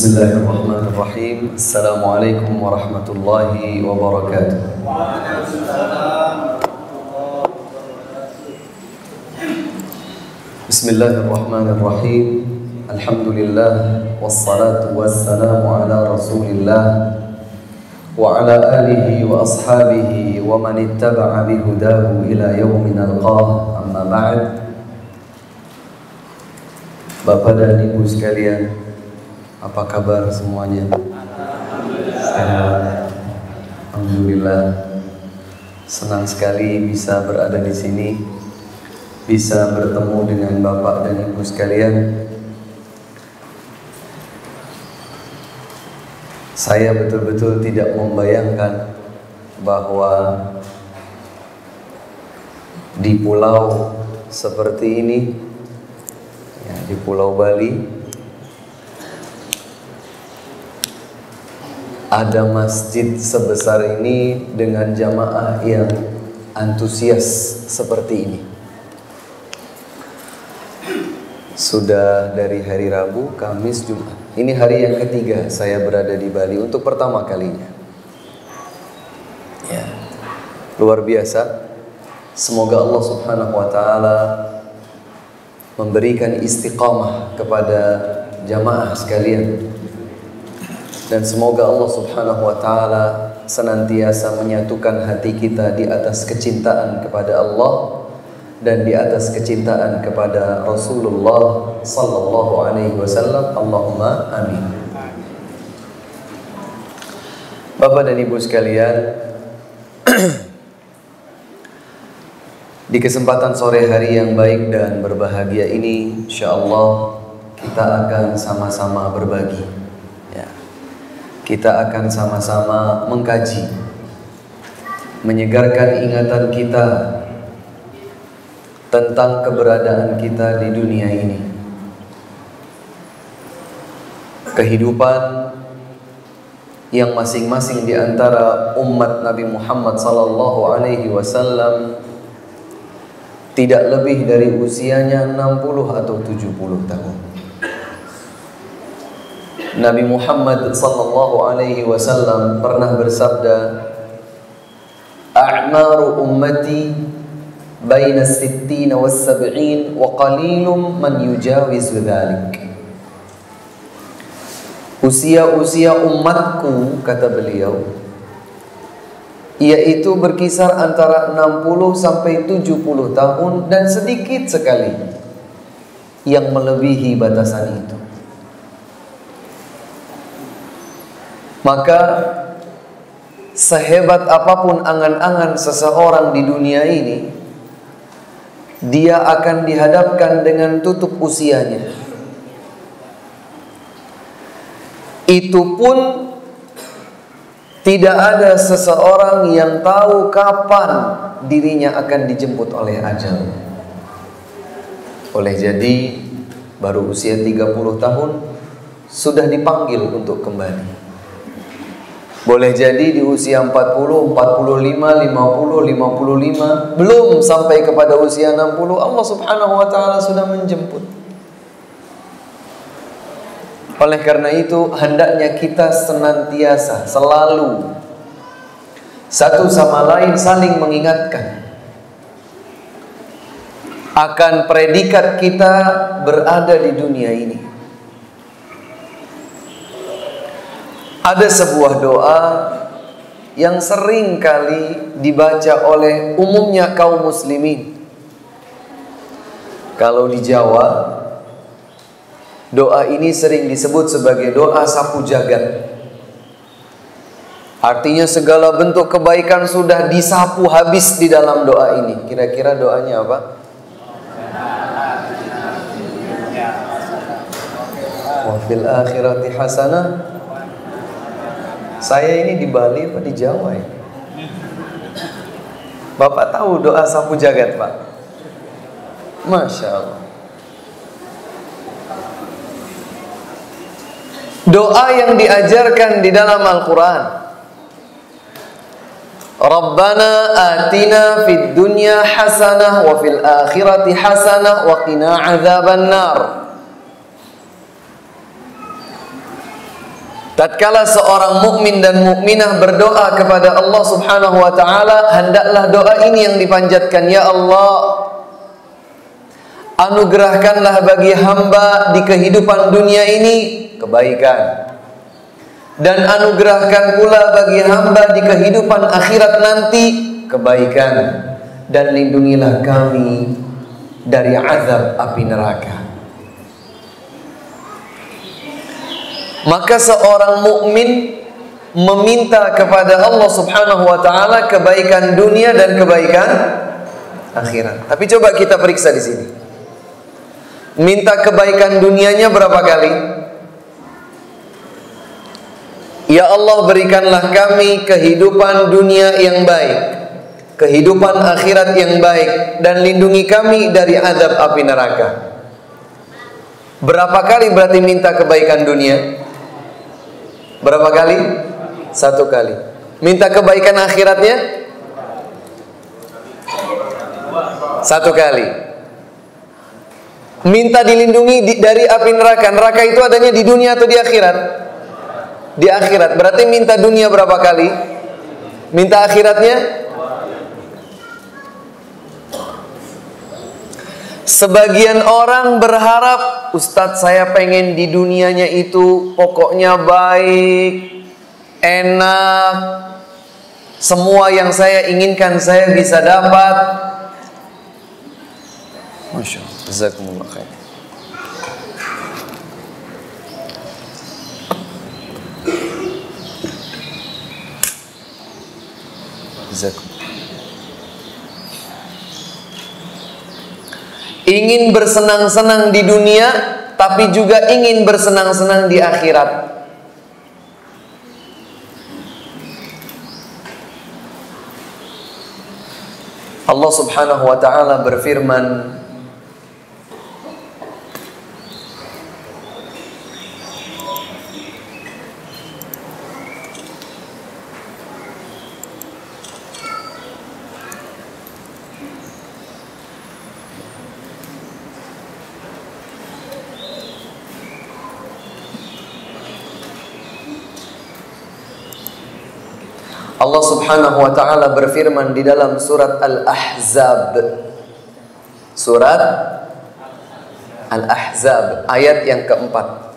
Bismillahirrahmanirrahim. Assalamualaikum warahmatullahi wabarakatuh. Bismillahirrahmanirrahim. Alhamdulillah wassalatu wassalamu ala Rasulillah wa ala alihi wa ashabihi wa man ittaba'a bihudahu ila yaumin nalqah. Amma ba'd. Bapak dan Ibu sekalian, apa kabar semuanya? Alhamdulillah. Senang sekali bisa berada di sini, bisa bertemu dengan Bapak dan Ibu sekalian. Saya betul-betul tidak membayangkan bahwa di pulau seperti ini, ya, di Pulau Bali, ada masjid sebesar ini dengan jamaah yang antusias seperti ini. Sudah dari hari Rabu, Kamis, Jumat. Ini hari yang ketiga saya berada di Bali untuk pertama kalinya. Ya, luar biasa. Semoga Allah Subhanahu wa Ta'ala memberikan istiqamah kepada jamaah sekalian. Dan semoga Allah Subhanahu wa Ta'ala senantiasa menyatukan hati kita di atas kecintaan kepada Allah dan di atas kecintaan kepada Rasulullah sallallahu alaihi wasallam. Allahumma amin. Bapak dan Ibu sekalian, di kesempatan sore hari yang baik dan berbahagia ini, insyaallah kita akan sama-sama berbagi. Kita akan sama-sama mengkaji, menyegarkan ingatan kita tentang keberadaan kita di dunia ini. Kehidupan yang masing-masing di antara umat Nabi Muhammad sallallahu alaihi wasallam tidak lebih dari usianya 60 atau 70 tahun. Nabi Muhammad sallallahu alaihi wasallam pernah bersabda, "A'maru ummati baina as-sittin was-sab'in wa qalilum man yujawizu dzalik." Usia-usia umatku, kata beliau, yaitu berkisar antara 60 sampai 70 tahun dan sedikit sekali yang melebihi batasan itu. Maka sehebat apapun angan-angan seseorang di dunia ini, dia akan dihadapkan dengan tutup usianya. Itu pun tidak ada seseorang yang tahu kapan dirinya akan dijemput oleh ajal. Oleh jadi baru usia 30 tahun sudah dipanggil untuk kembali. Boleh jadi di usia 40, 45, 50, 55, belum sampai kepada usia 60, Allah Subhanahu wa Ta'ala sudah menjemput. Oleh karena itu, hendaknya kita senantiasa, selalu satu sama lain saling mengingatkan akan predikat kita berada di dunia ini. Ada sebuah doa yang sering kali dibaca oleh umumnya kaum muslimin. Kalau di Jawa, doa ini sering disebut sebagai doa sapu jagat. Artinya segala bentuk kebaikan sudah disapu habis di dalam doa ini. Kira-kira doanya apa? Wa fil akhirati hasanah. Saya ini di Bali apa di Jawa ya? Bapak tahu doa sapu jagat, Pak? Masya Allah. Doa yang diajarkan di dalam Al-Quran. Rabbana atina fid dunya hasanah wa fil akhirati hasanah wa qina adzaban nar. Tatkala seorang mukmin dan mukminah berdoa kepada Allah Subhanahu wa taala, hendaklah doa ini yang dipanjatkan, ya Allah, anugerahkanlah bagi hamba di kehidupan dunia ini kebaikan, dan anugerahkan pula bagi hamba di kehidupan akhirat nanti kebaikan, dan lindungilah kami dari azab api neraka. Maka seorang mukmin meminta kepada Allah Subhanahu wa taala kebaikan dunia dan kebaikan akhirat. Tapi coba kita periksa di sini. Minta kebaikan dunianya berapa kali? Ya Allah, berikanlah kami kehidupan dunia yang baik, kehidupan akhirat yang baik, dan lindungi kami dari azab api neraka. Berapa kali berarti minta kebaikan dunia? Berapa kali? 1 kali. Minta kebaikan akhiratnya? 1 kali. Minta dilindungi dari api neraka. Neraka itu adanya di dunia atau di akhirat? Di akhirat. Berarti minta dunia berapa kali? Minta akhiratnya? Sebagian orang berharap, Ustadz, saya pengen di dunianya itu pokoknya baik, enak, semua yang saya inginkan saya bisa dapat. Masya Allah, jazakumullah khair. Jazakumullah. Ingin bersenang-senang di dunia, tapi juga ingin bersenang-senang di akhirat. Allah Subhanahu wa ta'ala berfirman, Allah Subhanahu wa ta'ala berfirman di dalam surat Al-Ahzab. Surat Al-Ahzab ayat yang keempat.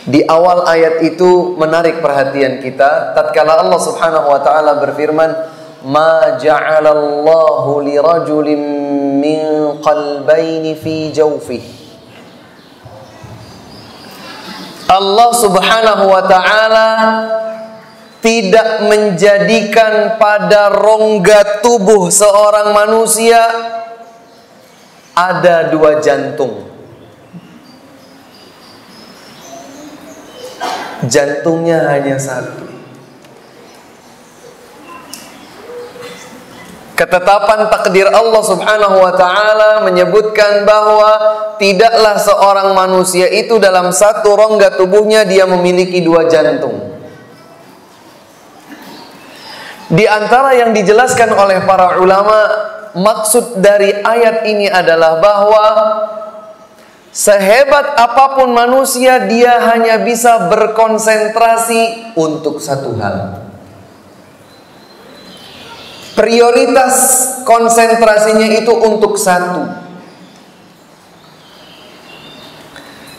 Di awal ayat itu menarik perhatian kita tatkala Allah Subhanahu wa ta'ala berfirman, "Ma ja'alallahu lirajulin min qalbayni fi jawfihi." Allah Subhanahu wa ta'ala tidak menjadikan pada rongga tubuh seorang manusia ada 2 jantung. Jantungnya hanya 1. Ketetapan takdir Allah Subhanahu wa ta'ala menyebutkan bahwa tidaklah seorang manusia itu dalam 1 rongga tubuhnya dia memiliki 2 jantung. Di antara yang dijelaskan oleh para ulama, maksud dari ayat ini adalah bahwa sehebat apapun manusia, dia hanya bisa berkonsentrasi untuk 1 hal. Prioritas konsentrasinya itu untuk 1.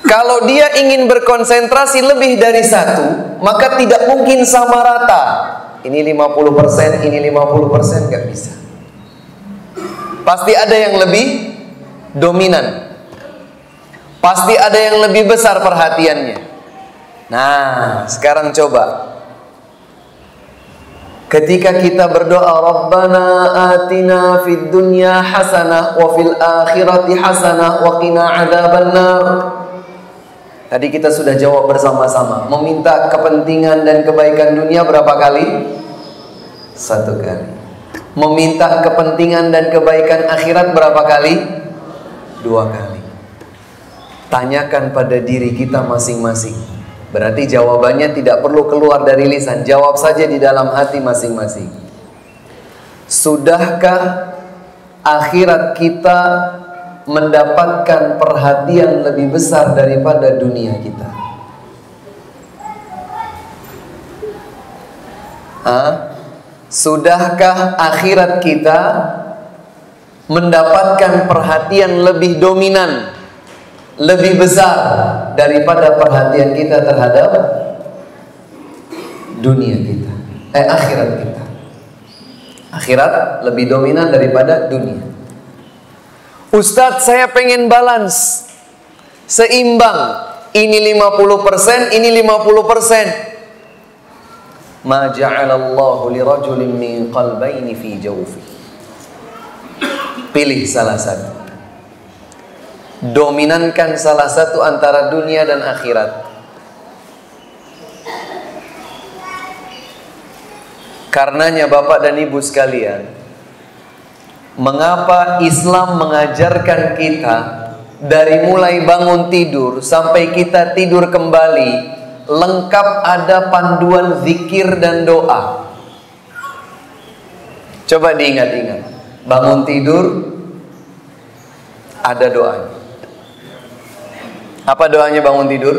Kalau dia ingin berkonsentrasi lebih dari 1, maka tidak mungkin sama rata. Ini 50%, ini 50%, gak bisa. Pasti ada yang lebih dominan. Pasti ada yang lebih besar perhatiannya. Nah, sekarang coba. Ketika kita berdoa, Rabbana atina fid dunya hasanah wa fil akhirati hasanah wa qina adzabannar. Tadi kita sudah jawab bersama-sama. Meminta kepentingan dan kebaikan dunia berapa kali? 1 kali. Meminta kepentingan dan kebaikan akhirat berapa kali? 2 kali. Tanyakan pada diri kita masing-masing. Berarti jawabannya tidak perlu keluar dari lisan. Jawab saja di dalam hati masing-masing. Sudahkah akhirat kita mendapatkan perhatian lebih besar daripada dunia kita? Sudahkah akhirat kita mendapatkan perhatian lebih dominan, lebih besar daripada perhatian kita terhadap dunia kita, akhirat kita? Akhirat lebih dominan daripada dunia. Ustadz, saya pengen balance, seimbang. Ini 50%, ini 50%. Ma ja'alallahu lirajulin min qalbayni fi jawfi. Pilih salah satu. Dominankan salah satu antara dunia dan akhirat. Karenanya Bapak dan Ibu sekalian, mengapa Islam mengajarkan kita dari mulai bangun tidur sampai kita tidur kembali, lengkap ada panduan zikir dan doa. Coba diingat-ingat. Bangun tidur ada doanya. Apa doanya bangun tidur?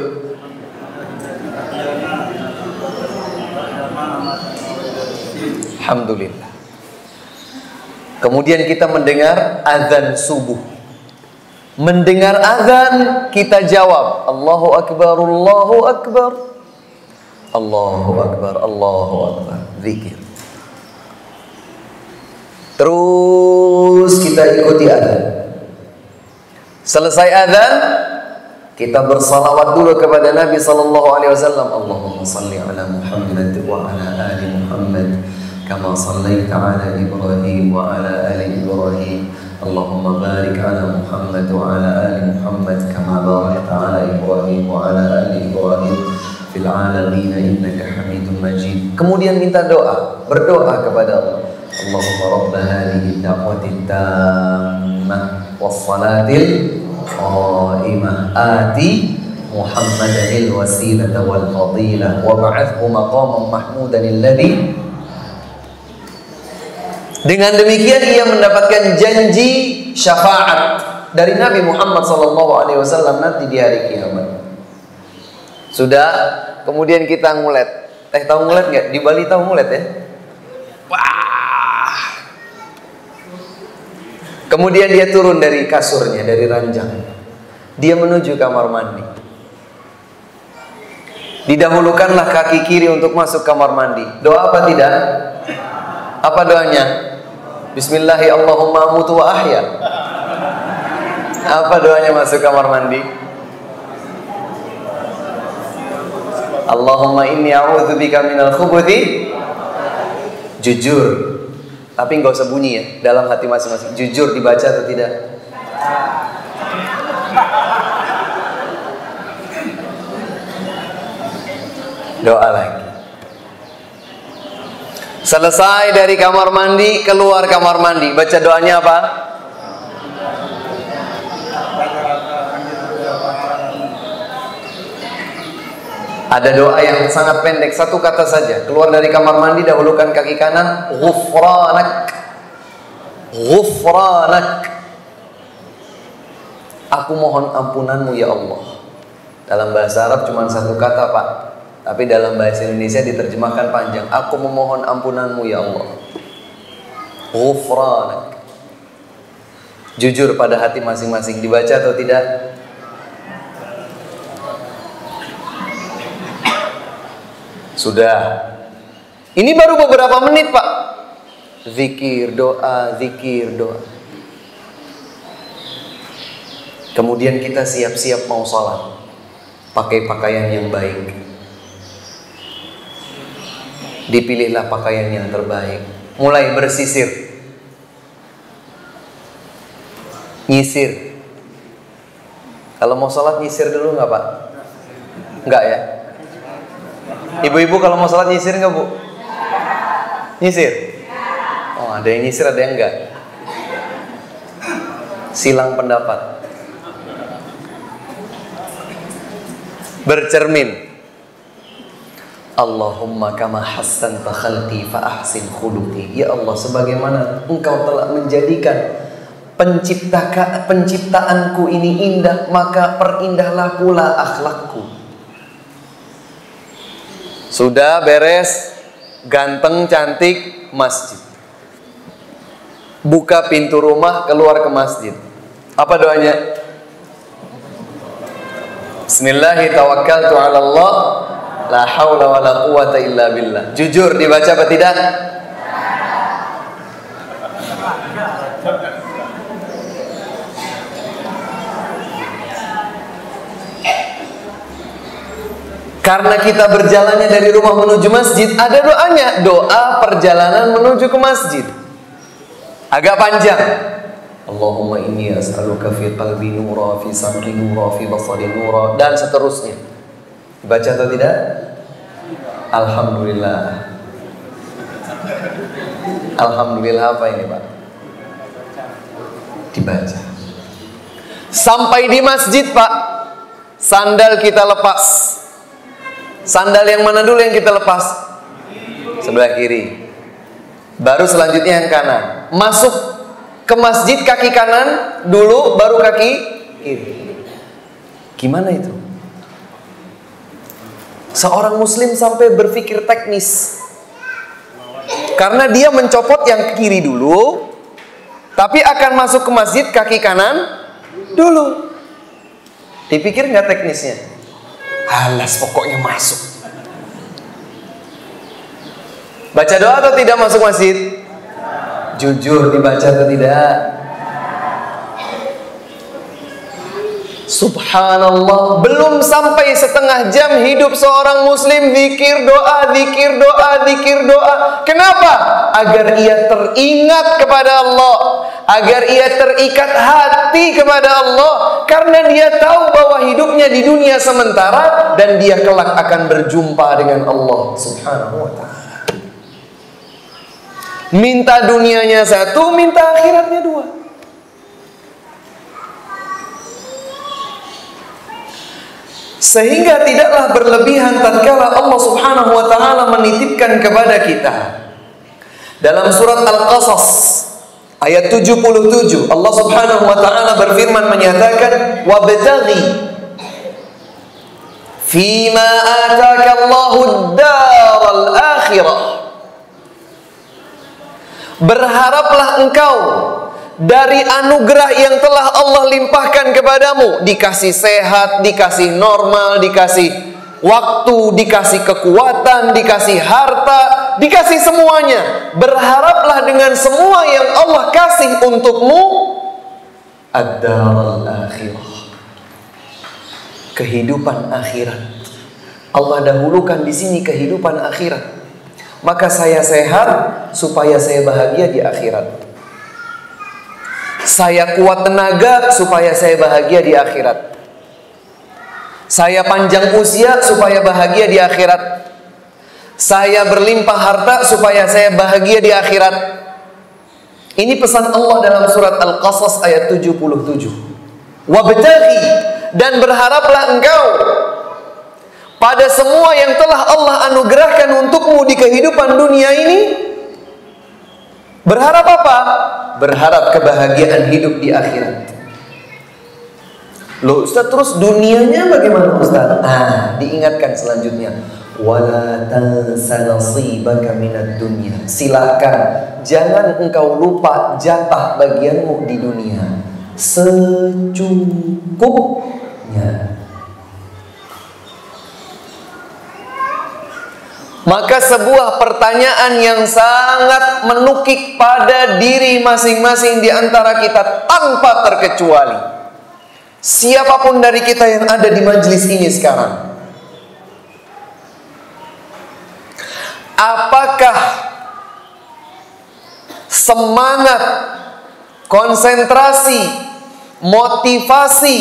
Alhamdulillah. Kemudian kita mendengar azan subuh. Mendengar azan, kita jawab Allahu Akbar, Allahu Akbar, Allahu Akbar, Allahu Akbar. Zikir. Terus kita ikuti azan. Selesai azan, kita bersalawat dulu kepada Nabi sallallahu alaihi wasallam. Allahumma salli ala Muhammad wa ala ali Muhammad kama sallaita ala Ibrahim wa ala ali Ibrahim. Allahumma barik ala Muhammad wa ala ali Muhammad kama barakta ala Ibrahim wa ala ali Ibrahim fil alamin innaka Hamidum Majid. Kemudian minta doa, berdoa kepada Allah. Allahumma rabb hadhihi da'wati tammah was salatil qa'imah ati Muhammadanil wasilata wal fadilah wa ba'athhu maqaman mahmudan alladhi. Dengan demikian ia mendapatkan janji syafaat dari Nabi Muhammad SAW nanti di hari kiamat. Sudah, kemudian kita ngulet. Tahu ngulet nggak? Di Bali tahu ngulet ya? Wah. Kemudian dia turun dari kasurnya, dari ranjang. Dia menuju kamar mandi. Didahulukanlah kaki kiri untuk masuk kamar mandi. Doa apa tidak? Apa doanya? Bismillahi Allahumma amutu wa ahya. Apa doanya masuk kamar mandi? Allahumma inni a'udzubika minal khubuthi. Jujur, tapi nggak usah bunyi ya, dalam hati masing-masing. Jujur dibaca atau tidak? Doa lagi. Selesai dari kamar mandi, keluar kamar mandi, baca doanya apa? Ada doa yang sangat pendek, satu kata saja. Keluar dari kamar mandi, dahulukan kaki kanan, ghufranak. Ghufranak. Aku mohon ampunanmu ya Allah. Dalam bahasa Arab cuma satu kata Pak, tapi dalam bahasa Indonesia diterjemahkan panjang. Aku memohon ampunanmu ya Allah. Ghufranak. Jujur pada hati masing-masing, dibaca atau tidak? Sudah. Ini baru beberapa menit Pak. Zikir, doa, zikir, doa. Kemudian kita siap-siap mau sholat. Pakai pakaian yang baik. Dipilihlah pakaian yang terbaik. Mulai bersisir, nyisir. Kalau mau sholat nyisir dulu nggak Pak? Nggak ya? Ibu-ibu kalau mau sholat nyisir nggak Bu? Nyisir? Oh, ada yang nyisir, ada yang enggak. Silang pendapat. Bercermin. Allahumma kama hassanta khalqi fa ahsin khuluqi. Ya Allah, sebagaimana Engkau telah menjadikan penciptaanku ini indah, maka perindahlah pula akhlakku. Sudah beres, ganteng, cantik, masjid. Buka pintu rumah, keluar ke masjid. Apa doanya? Bismillahirrahmanirrahim. Ala Allah, la haula wa la quwata illa billah. Jujur dibaca apa tidak? Karena kita berjalannya dari rumah menuju masjid, ada doanya, doa perjalanan menuju ke masjid. Agak panjang. Allahumma inni as'aluka fi qalbi nura, fi sam'i nura, fi basari nura, dan seterusnya. Baca atau tidak? Alhamdulillah. Alhamdulillah apa ini, Pak? Dibaca. Sampai di masjid, Pak, sandal kita lepas. Sandal yang mana dulu yang kita lepas? Sebelah kiri. Baru selanjutnya yang kanan. Masuk ke masjid kaki kanan dulu, baru kaki kiri. Gimana itu? Seorang muslim sampai berpikir teknis. Karena dia mencopot yang kiri dulu, tapi akan masuk ke masjid kaki kanan dulu. Dipikir nggak teknisnya? Alas, pokoknya masuk. Baca doa atau tidak masuk masjid? Jujur, dibaca atau tidak? Subhanallah, belum sampai setengah jam hidup seorang muslim zikir doa, zikir doa, zikir doa. Kenapa? Agar ia teringat kepada Allah, agar ia terikat hati kepada Allah, karena dia tahu bahwa hidupnya di dunia sementara dan dia kelak akan berjumpa dengan Allah Subhanahu wa ta'ala. Minta dunianya satu, minta akhiratnya dua. Sehingga tidaklah berlebihan tatkala Allah Subhanahu wa ta'ala menitipkan kepada kita. Dalam surat Al-Qasas ayat 77, Allah Subhanahu wa ta'ala berfirman menyatakan, wabtaghi fima ataka Allahu ad-daral akhirah. Berharaplah engkau dari anugerah yang telah Allah limpahkan kepadamu. Dikasih sehat, dikasih normal, dikasih waktu, dikasih kekuatan, dikasih harta, dikasih semuanya. Berharaplah dengan semua yang Allah kasih untukmu ad-daral akhirah, kehidupan akhirat. Allah dahulukan di sini kehidupan akhirat. Maka saya sehat supaya saya bahagia di akhirat. Saya kuat tenaga supaya saya bahagia di akhirat. Saya panjang usia supaya bahagia di akhirat. Saya berlimpah harta supaya saya bahagia di akhirat. Ini pesan Allah dalam surat Al-Qasas ayat 77. Wabtaghi, dan berharaplah engkau pada semua yang telah Allah anugerahkan untukmu di kehidupan dunia ini. Berharap apa? Berharap kebahagiaan hidup di akhirat. Loh Ustaz, terus dunianya bagaimana Ustaz? Nah, diingatkan selanjutnya, wala tansa nasibaka minad dunya. Silakan, jangan engkau lupa jatah bagianmu di dunia secukupnya. Maka sebuah pertanyaan yang sangat menukik pada diri masing-masing di antara kita tanpa terkecuali, siapapun dari kita yang ada di majelis ini sekarang, apakah semangat, konsentrasi, motivasi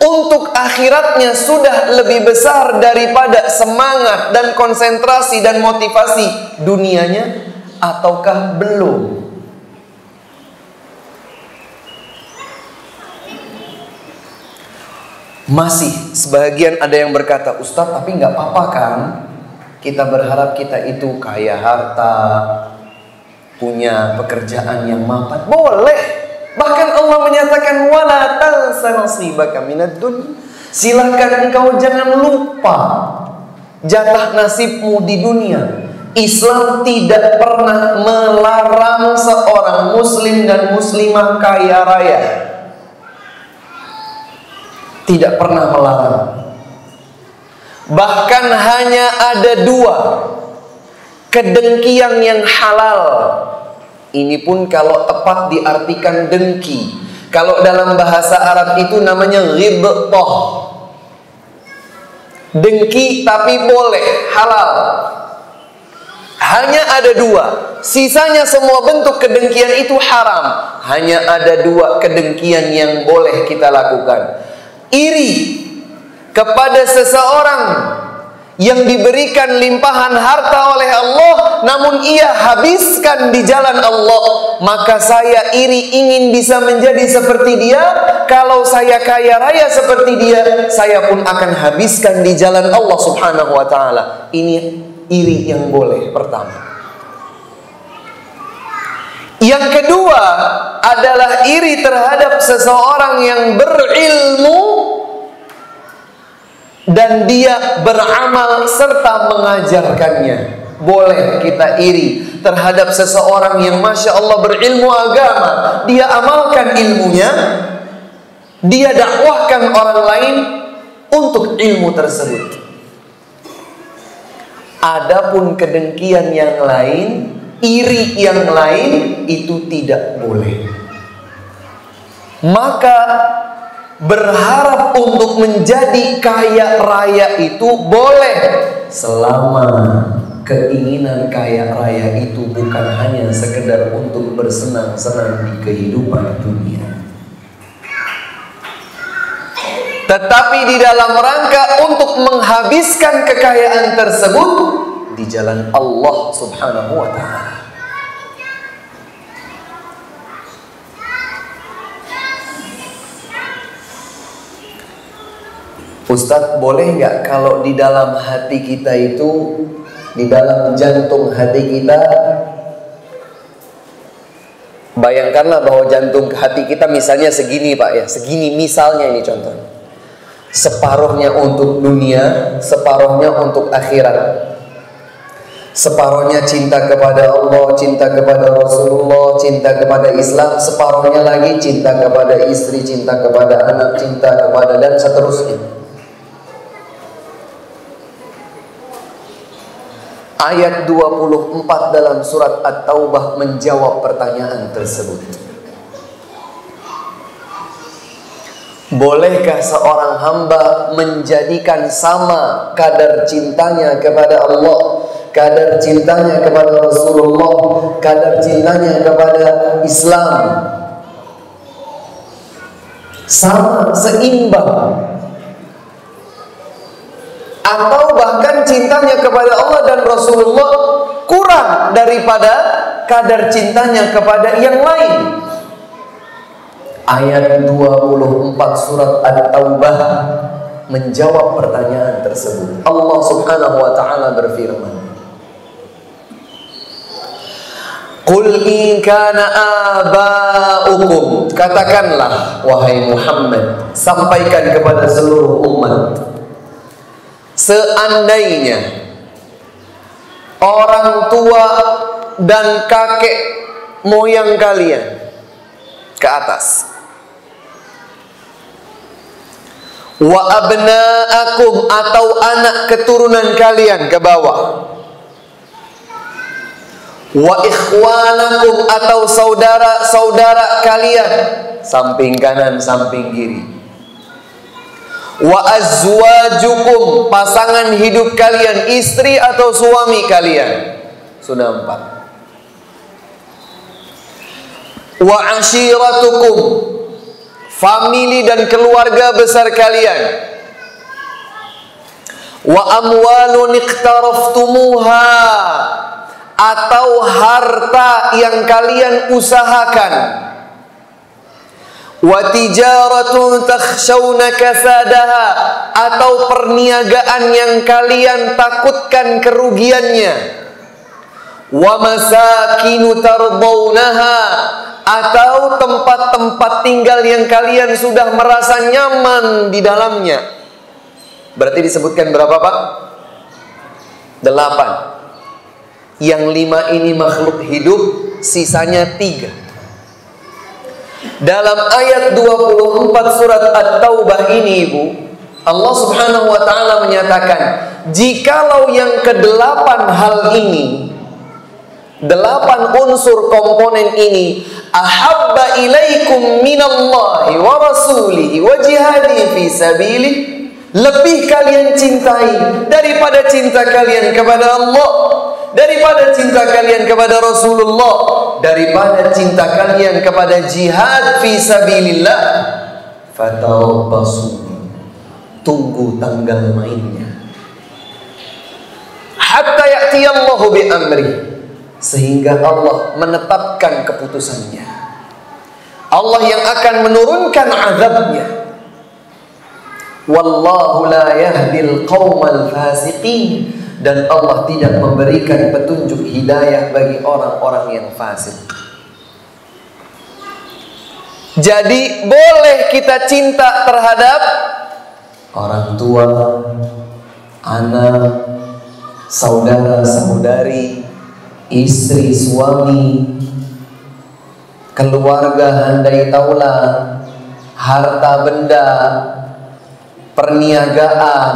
untuk akhiratnya sudah lebih besar daripada semangat dan konsentrasi dan motivasi dunianya, ataukah belum? Masih sebagian ada yang berkata, Ustaz, tapi nggak apa-apa kan kita berharap kita itu kaya harta, punya pekerjaan yang mapan? Boleh. Bahkan Allah menyatakan wala tansa nasibaka minad dunya. Silakan engkau jangan lupa jatah nasibmu di dunia. Islam tidak pernah melarang seorang muslim dan muslimah kaya raya. Tidak pernah melarang. Bahkan hanya ada dua kedengkian yang halal. Ini pun kalau tepat diartikan dengki. Kalau dalam bahasa Arab itu namanya ghibthah. Dengki tapi boleh, halal. Hanya ada dua. Sisanya semua bentuk kedengkian itu haram. Hanya ada dua kedengkian yang boleh kita lakukan. Iri kepada seseorang yang diberikan limpahan harta oleh Allah, namun ia habiskan di jalan Allah. Maka saya iri, ingin bisa menjadi seperti dia. Kalau saya kaya raya seperti dia, saya pun akan habiskan di jalan Allah subhanahu wa ta'ala. Ini iri yang boleh pertama. Yang kedua adalah iri terhadap seseorang yang berilmu dan dia beramal serta mengajarkannya. Boleh kita iri terhadap seseorang yang Masya Allah berilmu agama. Dia amalkan ilmunya, dia dakwahkan orang lain untuk ilmu tersebut. Adapun kedengkian yang lain, iri yang lain, itu tidak boleh. Maka berharap untuk menjadi kaya raya itu boleh, selama keinginan kaya raya itu bukan hanya sekedar untuk bersenang-senang di kehidupan dunia, tetapi di dalam rangka untuk menghabiskan kekayaan tersebut di jalan Allah subhanahu wa ta'ala. Ustadz, boleh nggak kalau di dalam hati kita itu, di dalam jantung hati kita, bayangkanlah bahwa jantung hati kita misalnya segini Pak ya, segini misalnya, ini contohnya. Separuhnya untuk dunia, separuhnya untuk akhirat. Separuhnya cinta kepada Allah, cinta kepada Rasulullah, cinta kepada Islam. Separuhnya lagi cinta kepada istri, cinta kepada anak, cinta kepada, dan seterusnya. Ayat 24 dalam surat At-Taubah menjawab pertanyaan tersebut. Bolehkah seorang hamba menjadikan sama kadar cintanya kepada Allah, kadar cintanya kepada Rasulullah, kadar cintanya kepada Islam, sama, seimbang, atau bahkan cintanya kepada Allah dan Rasulullah kurang daripada kadar cintanya kepada yang lain? Ayat 24 surat At-Taubah menjawab pertanyaan tersebut. Allah subhanahu wa ta'ala berfirman, Qul in kana aba'ukum, katakanlah wahai Muhammad, sampaikan kepada seluruh umat, seandainya orang tua dan kakek moyang kalian ke atas, wa abna'akum atau anak keturunan kalian ke bawah, wa ikhwanakum atau saudara-saudara kalian samping kanan samping kiri, wa azwajukum pasangan hidup kalian, istri atau suami kalian, sudah 4, wa ashiratukum famili dan keluarga besar kalian, wa amwalun iqtaraftumuha atau harta yang kalian usahakan, wa tijaratun takhshawna kasadaha atau perniagaan yang kalian takutkan kerugiannya, wa masakinu tardawnaha atau tempat-tempat tinggal yang kalian sudah merasa nyaman di dalamnya. Berarti disebutkan berapa Pak? 8. Yang 5 ini makhluk hidup, sisanya 3. Dalam ayat 24 surat At-Taubah ini, Ibu, Allah Subhanahu wa ta'ala menyatakan, jikalau yang ke-8 hal ini, 8 unsur komponen ini, ahabba ilaikum minallahi wa rasulihi wa jihadi fi sabilih, lebih kalian cintai daripada cinta kalian kepada Allah, daripada cinta kalian kepada Rasulullah, daripada cinta kalian kepada jihad fi sabilillah, fatarabbasu, tunggu tanggal mainnya, hatta ya'tiyallahu bi amri, sehingga Allah menetapkan keputusannya. Allah yang akan menurunkan azabnya. Wallahu la yahdil qaumal fasiqin, dan Allah tidak memberikan petunjuk hidayah bagi orang-orang yang fasik. Jadi boleh kita cinta terhadap orang tua, anak, saudara-saudari, istri, suami, keluarga handai taula, harta benda, perniagaan,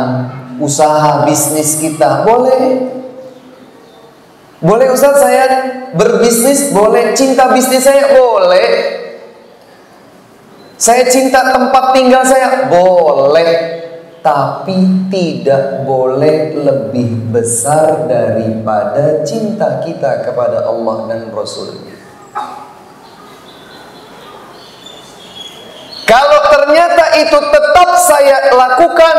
usaha bisnis kita, boleh. Boleh Ustaz, saya berbisnis, boleh. Cinta bisnis saya, boleh. Saya cinta tempat tinggal saya, boleh. Tapi tidak boleh lebih besar daripada cinta kita kepada Allah dan Rasulnya. Kalau ternyata itu tetap saya lakukan,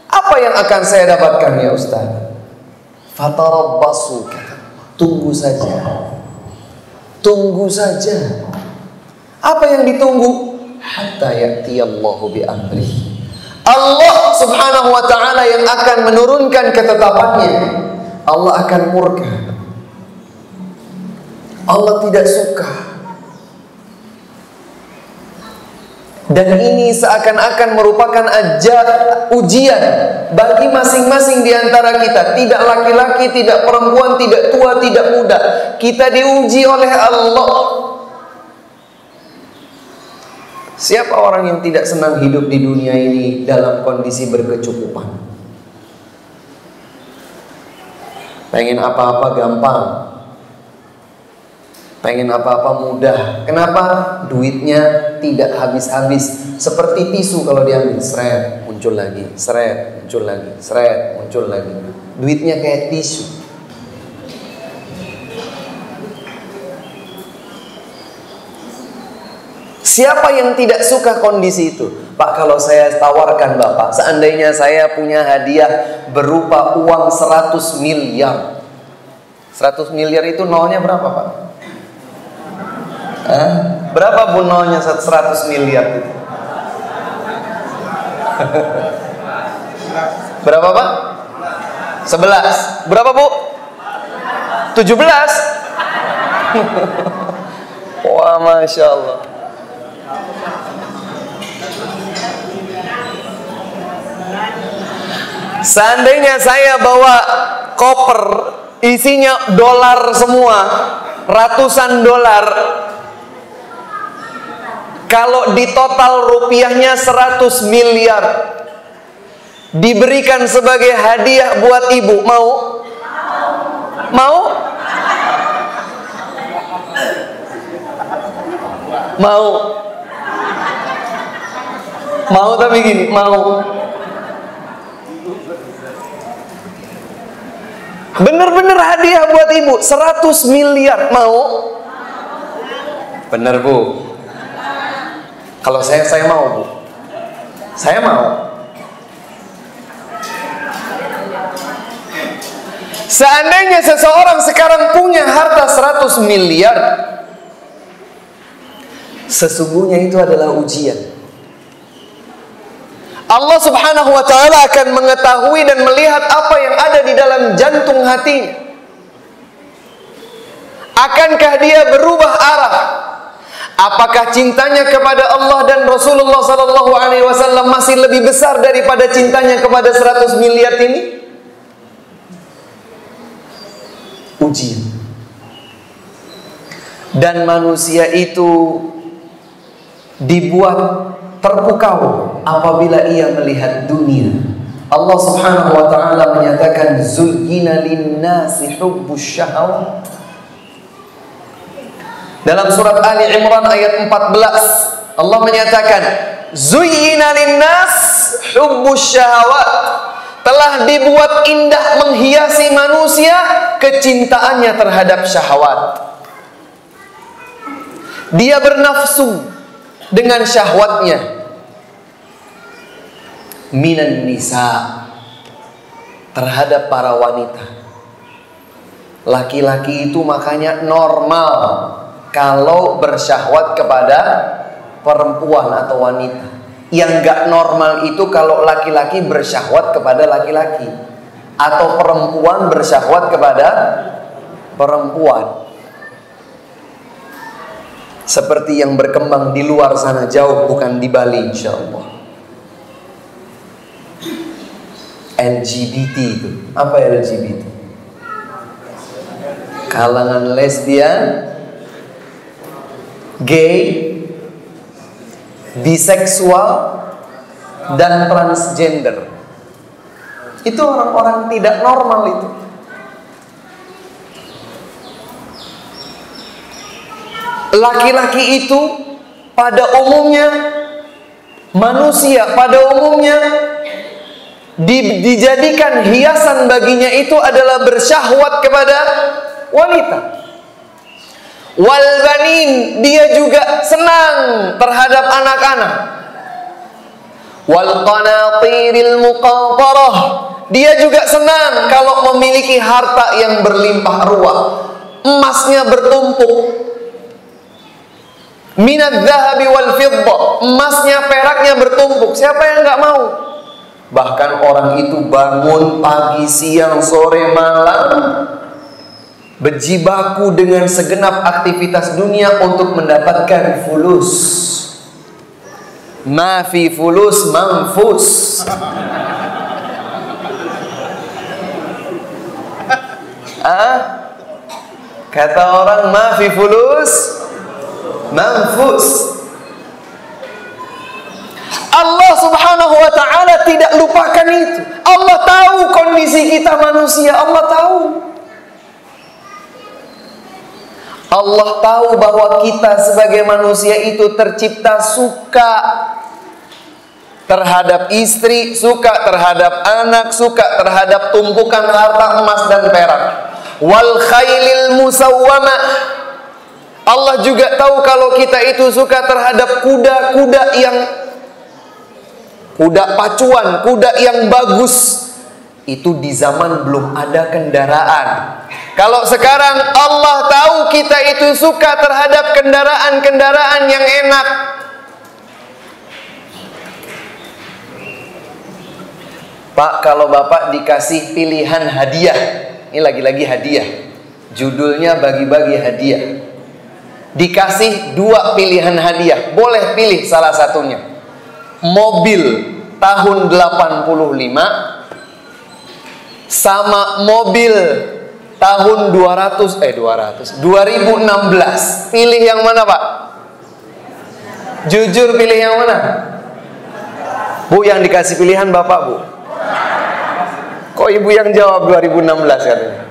apa yang akan saya dapatkan ya Ustaz? Fatarabbasu, tunggu saja. Tunggu saja. Apa yang ditunggu? Hatta ya'tiyallahu bi amrihi. Allah Subhanahu wa ta'ala yang akan menurunkan ketetapannya. Allah akan murka. Allah tidak suka. Dan ini seakan-akan merupakan ujian bagi masing-masing di antara kita. Tidak laki-laki, tidak perempuan, tidak tua, tidak muda. Kita diuji oleh Allah. Siapa orang yang tidak senang hidup di dunia ini dalam kondisi berkecukupan? Pengen apa-apa gampang, pengen apa-apa mudah. Kenapa? Duitnya tidak habis-habis. Seperti tisu, kalau diambil, seret, muncul lagi, seret, muncul lagi, seret, muncul lagi. Duitnya kayak tisu. Siapa yang tidak suka kondisi itu? Pak, kalau saya tawarkan Bapak, seandainya saya punya hadiah berupa uang 100 miliar. 100 miliar itu nolnya berapa Pak? Berapa bu nolnya 100 miliar itu? Berapa Pak? 11. Berapa Bu? 17. Wah, Masya Allah. Seandainya saya bawa koper isinya dolar semua, ratusan dolar, kalau di total rupiahnya 100 miliar, diberikan sebagai hadiah buat ibu, mau? Mau? Mau? Mau tapi gini, mau. Bener-bener hadiah buat ibu 100 miliar, mau? Bener Bu? Kalau saya mau Bu. Saya mau. Seandainya seseorang sekarang punya harta 100 miliar, sesungguhnya itu adalah ujian. Allah Subhanahu wa ta'ala akan mengetahui dan melihat apa yang ada di dalam jantung hatinya. Akankah dia berubah arah? Apakah cintanya kepada Allah dan Rasulullah sallallahu alaihi wasallam masih lebih besar daripada cintanya kepada 100 miliar ini? ujian. Dan manusia itu dibuat terpukau apabila ia melihat dunia. Allah Subhanahu wa taala menyatakan zuyyina lin-nasi hubbus syahawat. Dalam surat Ali Imran ayat 14 Allah menyatakan zuyyina lin-nas hubbus syahawat. Telah dibuat indah menghiasi manusia kecintaannya terhadap syahwat. Dia bernafsu dengan syahwatnya. Minan nisa, terhadap para wanita. Laki-laki itu makanya normal kalau bersyahwat kepada perempuan atau wanita. Yang gak normal itu kalau laki-laki bersyahwat kepada laki-laki, atau perempuan bersyahwat kepada perempuan. Seperti yang berkembang di luar sana jauh, bukan di Bali insyaallah. LGBT itu. Apa LGBT? Kalangan lesbian, gay, biseksual, dan transgender. Itu orang-orang tidak normal itu. Laki-laki itu pada umumnya, manusia pada umumnya dijadikan hiasan baginya itu adalah bersyahwat kepada wanita. Wal banin, dia juga senang terhadap anak-anak. Wal qanatiril muqantarah, dia juga senang kalau memiliki harta yang berlimpah ruah. Emasnya bertumpuk. Minadz dzahabi wal fiddah, emasnya, peraknya bertumpuk. Siapa yang enggak mau? Bahkan orang itu bangun pagi, siang, sore, malam, berjibaku dengan segenap aktivitas dunia untuk mendapatkan fulus. Ma fi fulus manfus. Kata orang ma fi fulus manfus. Allah Subhanahu wa ta'ala tidak lupakan itu. Allah tahu kondisi kita manusia. Allah tahu. Allah tahu bahwa kita sebagai manusia itu tercipta suka terhadap istri, suka terhadap anak, suka terhadap tumpukan harta emas dan perak. Wal khailil musawwamah. Allah juga tahu kalau kita itu suka terhadap kuda-kuda yang kuda pacuan, kuda yang bagus. Itu di zaman belum ada kendaraan. Kalau sekarang Allah tahu kita itu suka terhadap kendaraan-kendaraan yang enak. Pak, kalau Bapak dikasih pilihan hadiah, ini lagi-lagi hadiah, judulnya bagi-bagi hadiah. Dikasih 2 pilihan hadiah, boleh pilih salah satunya. Mobil tahun 85 sama mobil tahun 2016. Pilih yang mana, Pak? Jujur pilih yang mana? Bu, yang dikasih pilihan Bapak, Bu. Kok Ibu yang jawab 2016 katanya?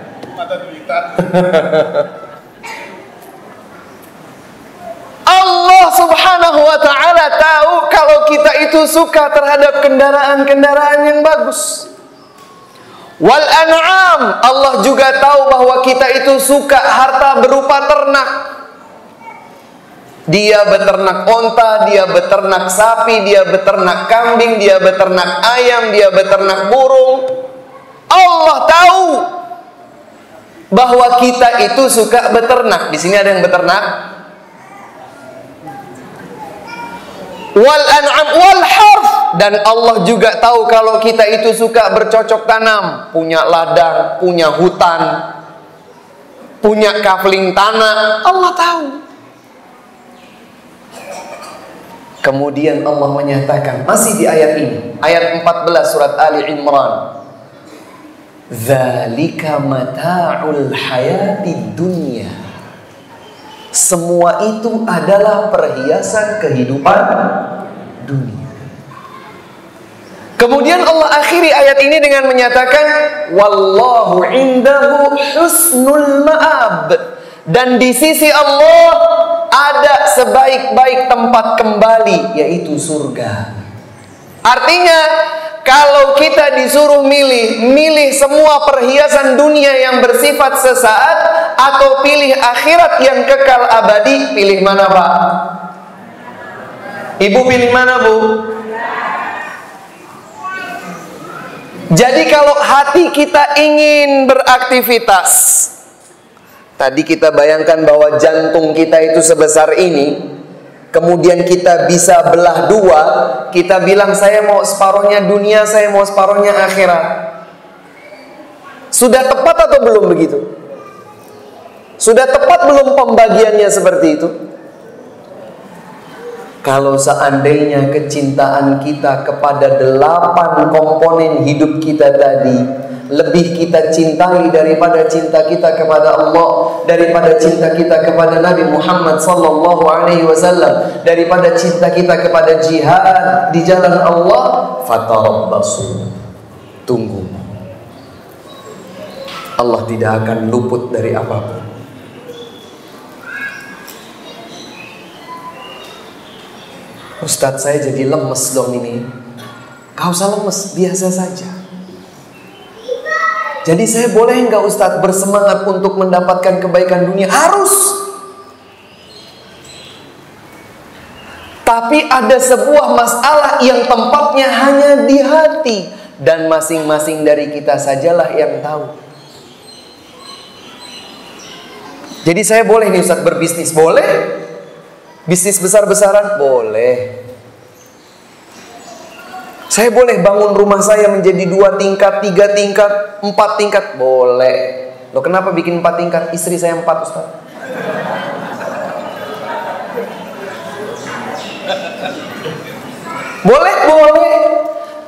Allah Subhanahu wa ta'ala tahu kalau kita itu suka terhadap kendaraan-kendaraan yang bagus. Wal an'am, Allah juga tahu bahwa kita itu suka harta berupa ternak. Dia beternak onta, dia beternak sapi, dia beternak kambing, dia beternak ayam, dia beternak burung. Allah tahu bahwa kita itu suka beternak. Di sini ada yang beternak. Wal an'am wal harf, dan Allah juga tahu kalau kita itu suka bercocok tanam, punya ladang, punya hutan, punya kafling tanah. Allah tahu. Kemudian Allah menyatakan, masih di ayat ini, ayat 14 surat Ali Imran, Dzalika mata'ul hayatid dunya. Semua itu adalah perhiasan kehidupan dunia. Kemudian Allah akhiri ayat ini dengan menyatakan wallahu indahu husnul ma'ab. Dan di sisi Allah ada sebaik-baik tempat kembali, yaitu surga. Artinya kalau kita disuruh milih semua perhiasan dunia yang bersifat sesaat atau pilih akhirat yang kekal abadi, pilih mana Pak? Ibu pilih mana Bu? Jadi kalau hati kita ingin beraktivitas, tadi kita bayangkan bahwa jantung kita itu sebesar ini, kemudian kita bisa belah dua, kita bilang saya mau separuhnya dunia, saya mau separuhnya akhirat. Sudah tepat atau belum begitu? Sudah tepat belum pembagiannya seperti itu? Kalau seandainya kecintaan kita kepada 8 komponen hidup kita tadi lebih kita cintai daripada cinta kita kepada Allah, daripada cinta kita kepada Nabi Muhammad sallallahu alaihi wasallam, daripada cinta kita kepada jihad di jalan Allah, fatarabbasu, tunggu. Allah tidak akan luput dari apapun. Ustadz, saya jadi lemes dong ini. Gak usah lemes, biasa saja. Jadi saya boleh nggak Ustadz bersemangat untuk mendapatkan kebaikan dunia? Harus. Tapi ada sebuah masalah yang tempatnya hanya di hati, dan masing-masing dari kita sajalah yang tahu. Jadi saya boleh nih Ustadz berbisnis? Boleh. Bisnis besar-besaran? Boleh. Saya boleh bangun rumah saya menjadi 2 tingkat, 3 tingkat, 4 tingkat? Boleh. Loh kenapa bikin 4 tingkat? Istri saya 4 Ustaz. Boleh, boleh.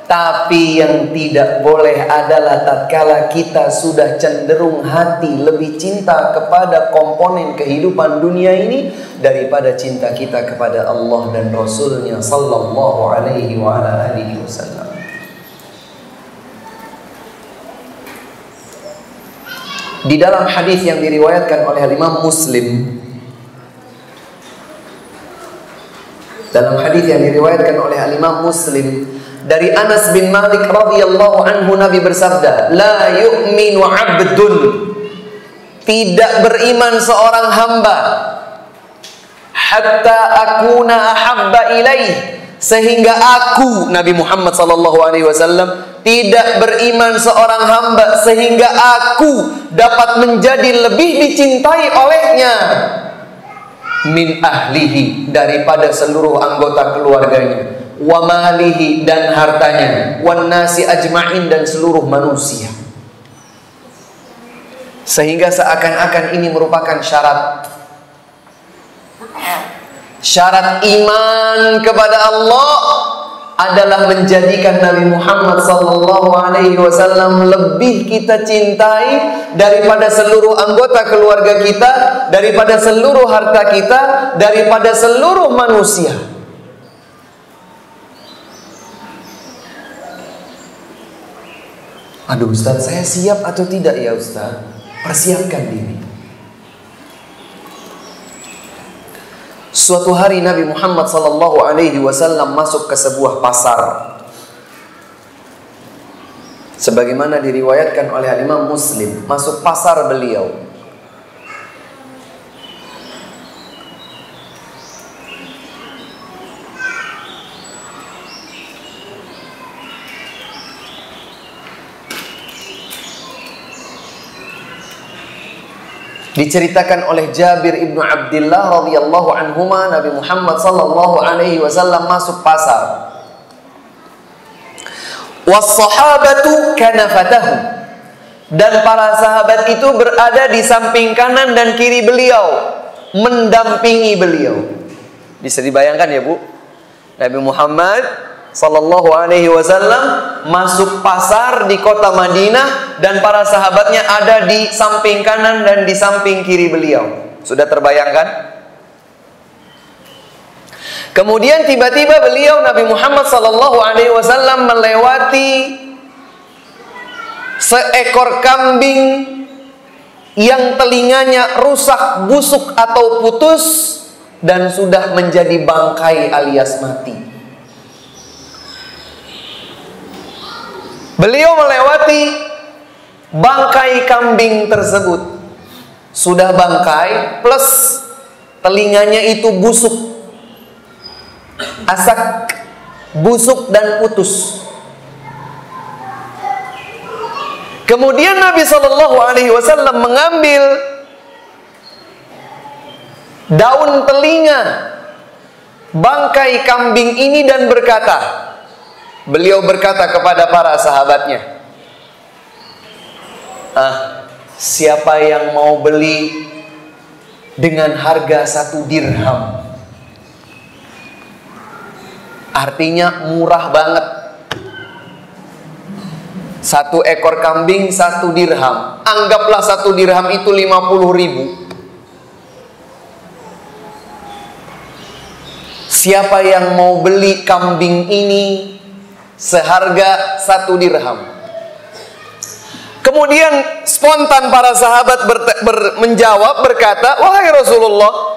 Tapi yang tidak boleh adalah tatkala kita sudah cenderung hati lebih cinta kepada komponen kehidupan dunia ini daripada cinta kita kepada Allah dan Rasulnya sallallahu alaihi wa ala alihi wasallam. Di dalam hadis yang diriwayatkan oleh Imam Muslim, dalam hadis yang diriwayatkan oleh Imam Muslim dari Anas bin Malik radhiyallahu anhu, Nabi bersabda, la yu'minu 'abdun, tidak beriman seorang hamba, hatta akuna ahabba ilaih, sehingga aku Nabi Muhammad sallallahu alaihi wasallam tidak beriman seorang hamba sehingga aku dapat menjadi lebih dicintai olehnya min ahlihi, daripada seluruh anggota keluarganya, wa malihi, dan hartanya, wan nasi ajma'in, dan seluruh manusia. Sehingga seakan-akan ini merupakan syarat iman kepada Allah adalah menjadikan Nabi Muhammad sallallahu alaihi wasallam lebih kita cintai daripada seluruh anggota keluarga kita, daripada seluruh harta kita, daripada seluruh manusia. Aduh Ustaz, saya siap atau tidak ya Ustaz? Persiapkan diri. Suatu hari Nabi Muhammad sallallahu alaihi wasallam masuk ke sebuah pasar. Sebagaimana diriwayatkan oleh Imam Muslim, masuk pasar beliau. Diceritakan oleh Jabir ibnu Abdullah radhiyallahu anhuma, Nabi Muhammad sallallahu alaihi wasallam masuk pasar. Was-sahabatu kanafatahu, dan para sahabat itu berada di samping kanan dan kiri beliau, mendampingi beliau. Bisa dibayangkan ya Bu, Nabi Muhammad Sallallahu alaihi wasallam masuk pasar di kota Madinah dan para sahabatnya ada di samping kanan dan di samping kiri beliau. Sudah terbayangkan? Kemudian tiba-tiba beliau Nabi Muhammad sallallahu alaihi wasallam melewati seekor kambing yang telinganya rusak, busuk atau putus dan sudah menjadi bangkai alias mati. Beliau melewati bangkai kambing tersebut. Sudah bangkai plus telinganya itu busuk, asak, busuk dan putus. Kemudian Nabi SAW mengambil daun telinga bangkai kambing ini dan berkata, beliau berkata kepada para sahabatnya, siapa yang mau beli dengan harga 1 dirham? Artinya murah banget. 1 ekor kambing 1 dirham. Anggaplah 1 dirham itu 50.000. Siapa yang mau beli kambing ini seharga 1 dirham? Kemudian spontan para sahabat menjawab, berkata, wahai Rasulullah,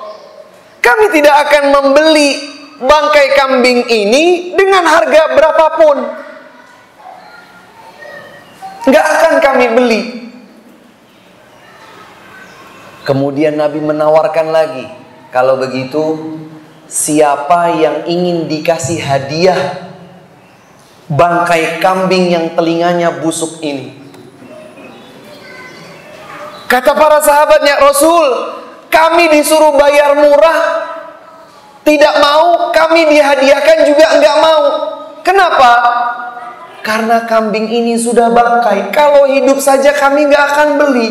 kami tidak akan membeli bangkai kambing ini dengan harga berapapun. Nggak akan kami beli. Kemudian Nabi menawarkan lagi, kalau begitu siapa yang ingin dikasih hadiah bangkai kambing yang telinganya busuk ini? Kata para sahabatnya, Rasul, kami disuruh bayar murah, tidak mau. Kami dihadiahkan juga enggak mau. Kenapa? Karena kambing ini sudah bangkai. Kalau hidup saja kami enggak akan beli.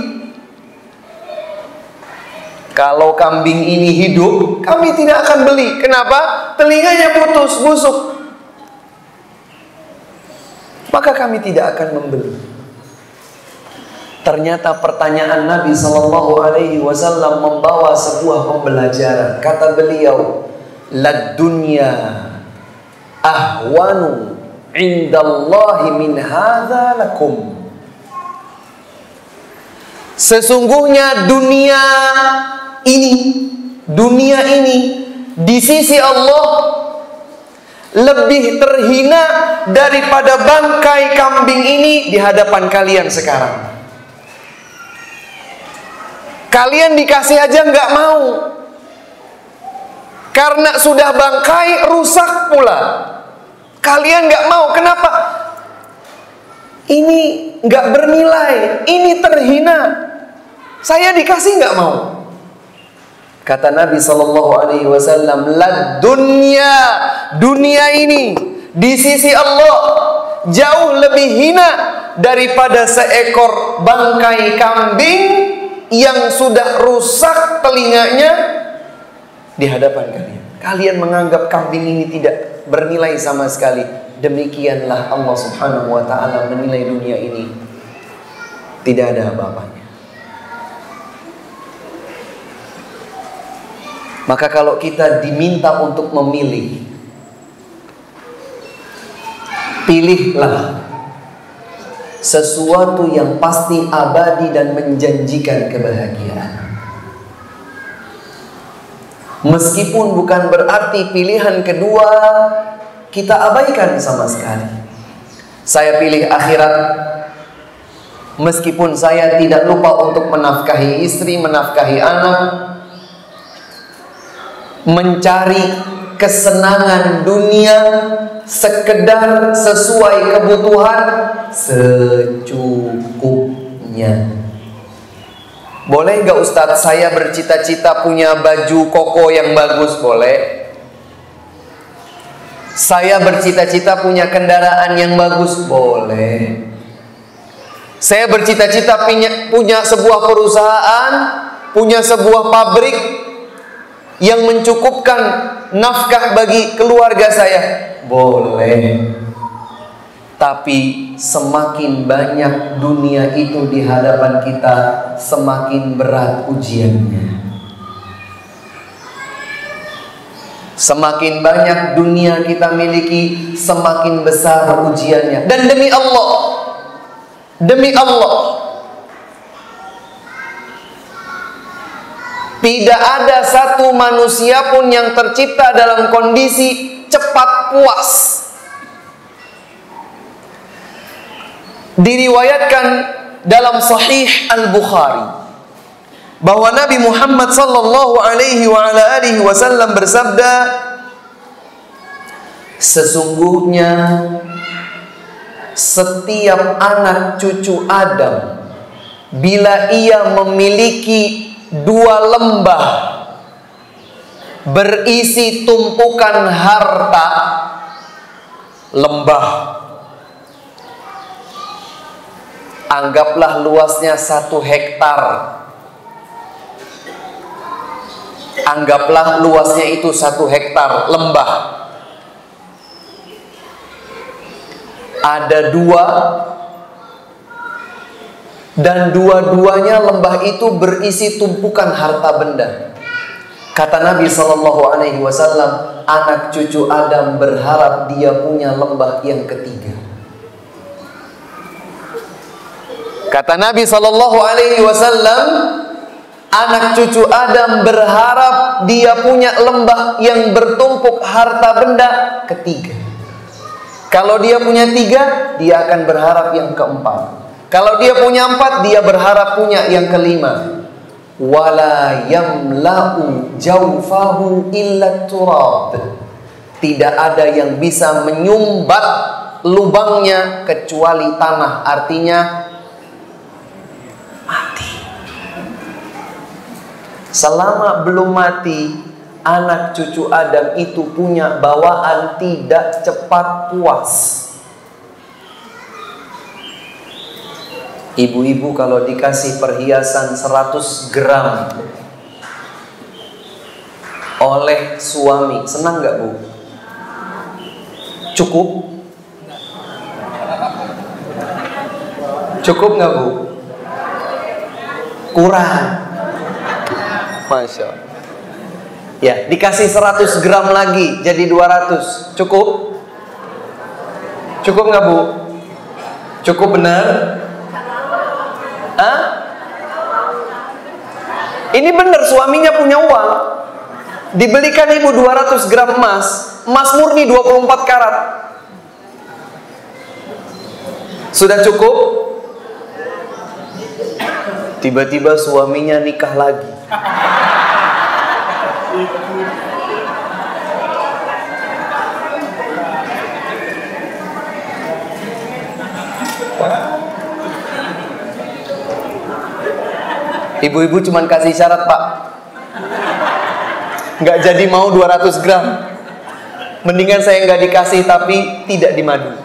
Kalau kambing ini hidup, kami tidak akan beli. Kenapa? Telinganya putus, busuk. Maka kami tidak akan membeli. Ternyata pertanyaan Nabi SAW membawa sebuah pembelajaran. Kata beliau, lad dunya ahwanu indallahi min hadza lakum. Sesungguhnya dunia ini di sisi Allah lebih terhina daripada bangkai kambing ini di hadapan kalian sekarang. Kalian dikasih aja nggak mau, karena sudah bangkai, rusak pula. Kalian nggak mau. Kenapa? Ini nggak bernilai, ini terhina. Saya dikasih nggak mau. Kata Nabi SAW, la dunia ini di sisi Allah jauh lebih hina daripada seekor bangkai kambing yang sudah rusak telinganya di hadapan kalian. Kalian menganggap kambing ini tidak bernilai sama sekali. Demikianlah Allah Subhanahu wa ta'ala menilai dunia ini tidak ada apa-apanya. Maka kalau kita diminta untuk memilih, pilihlah sesuatu yang pasti abadi dan menjanjikan kebahagiaan. Meskipun bukan berarti pilihan kedua kita abaikan sama sekali. Saya pilih akhirat, meskipun saya tidak lupa untuk menafkahi istri, menafkahi anak, mencari kesenangan dunia sekedar sesuai kebutuhan secukupnya. Boleh nggak Ustadz saya bercita-cita punya baju koko yang bagus? Boleh. Saya bercita-cita punya kendaraan yang bagus? Boleh. Saya bercita-cita punya sebuah perusahaan, punya sebuah pabrik, yang mencukupkan nafkah bagi keluarga saya? Boleh. Tapi semakin banyak dunia itu di hadapan kita, semakin berat ujiannya. Semakin banyak dunia kita miliki, semakin besar ujiannya. Dan demi Allah, tidak ada satu manusia pun yang tercipta dalam kondisi cepat puas. Diriwayatkan dalam Sahih Al-Bukhari bahwa Nabi Muhammad sallallahu alaihi wasallam bersabda, sesungguhnya setiap anak cucu Adam, bila ia memiliki 2 lembah berisi tumpukan harta, lembah, anggaplah luasnya 1 hektar. Anggaplah luasnya itu 1 hektar lembah. Ada 2, dan dua-duanya lembah itu berisi tumpukan harta benda. Kata Nabi SAW, anak cucu Adam berharap dia punya lembah yang ketiga. Kata Nabi SAW, anak cucu Adam berharap dia punya lembah yang bertumpuk harta benda ketiga. Kalau dia punya 3, dia akan berharap yang keempat. Kalau dia punya 4, dia berharap punya yang kelima. Wala yamla'u jawfahu illa turab. Tidak ada yang bisa menyumbat lubangnya kecuali tanah. Artinya mati. Selama belum mati, anak cucu Adam itu punya bawaan tidak cepat puas. Ibu-ibu kalau dikasih perhiasan 100 gram oleh suami, senang gak Bu? Cukup? Cukup gak Bu? Kurang. Masya Allah. Ya, dikasih 100 gram lagi jadi 200. Cukup? Cukup gak Bu? Cukup benar? Hah? Ini benar, suaminya punya uang. Dibelikan ibu 200 gram emas. Emas murni 24 karat. Sudah cukup? Tiba-tiba suaminya nikah lagi. Ibu-ibu cuman kasih syarat, Pak, nggak jadi mau 200 gram. Mendingan saya nggak dikasih tapi tidak dimadu.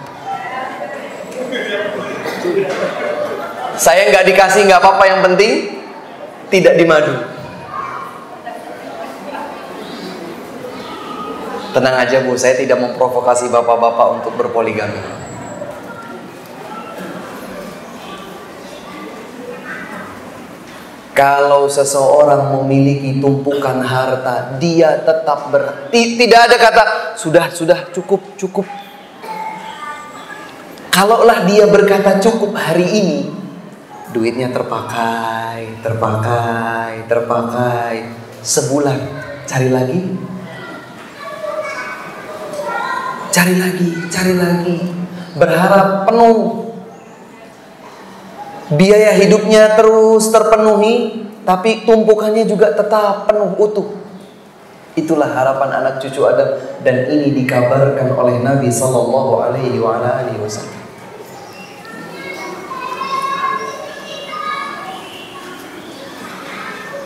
Saya nggak dikasih nggak apa-apa, yang penting tidak dimadu. Tenang aja Bu, saya tidak memprovokasi bapak-bapak untuk berpoligami. Kalau seseorang memiliki tumpukan harta, dia tetap tidak ada kata sudah cukup. Kalaulah dia berkata cukup hari ini, duitnya terpakai, sebulan cari lagi, berharap penuh. Biaya hidupnya terus terpenuhi, tapi tumpukannya juga tetap penuh utuh. Itulah harapan anak cucu Adam, dan ini dikabarkan oleh Nabi sallallahu alaihi wasallam.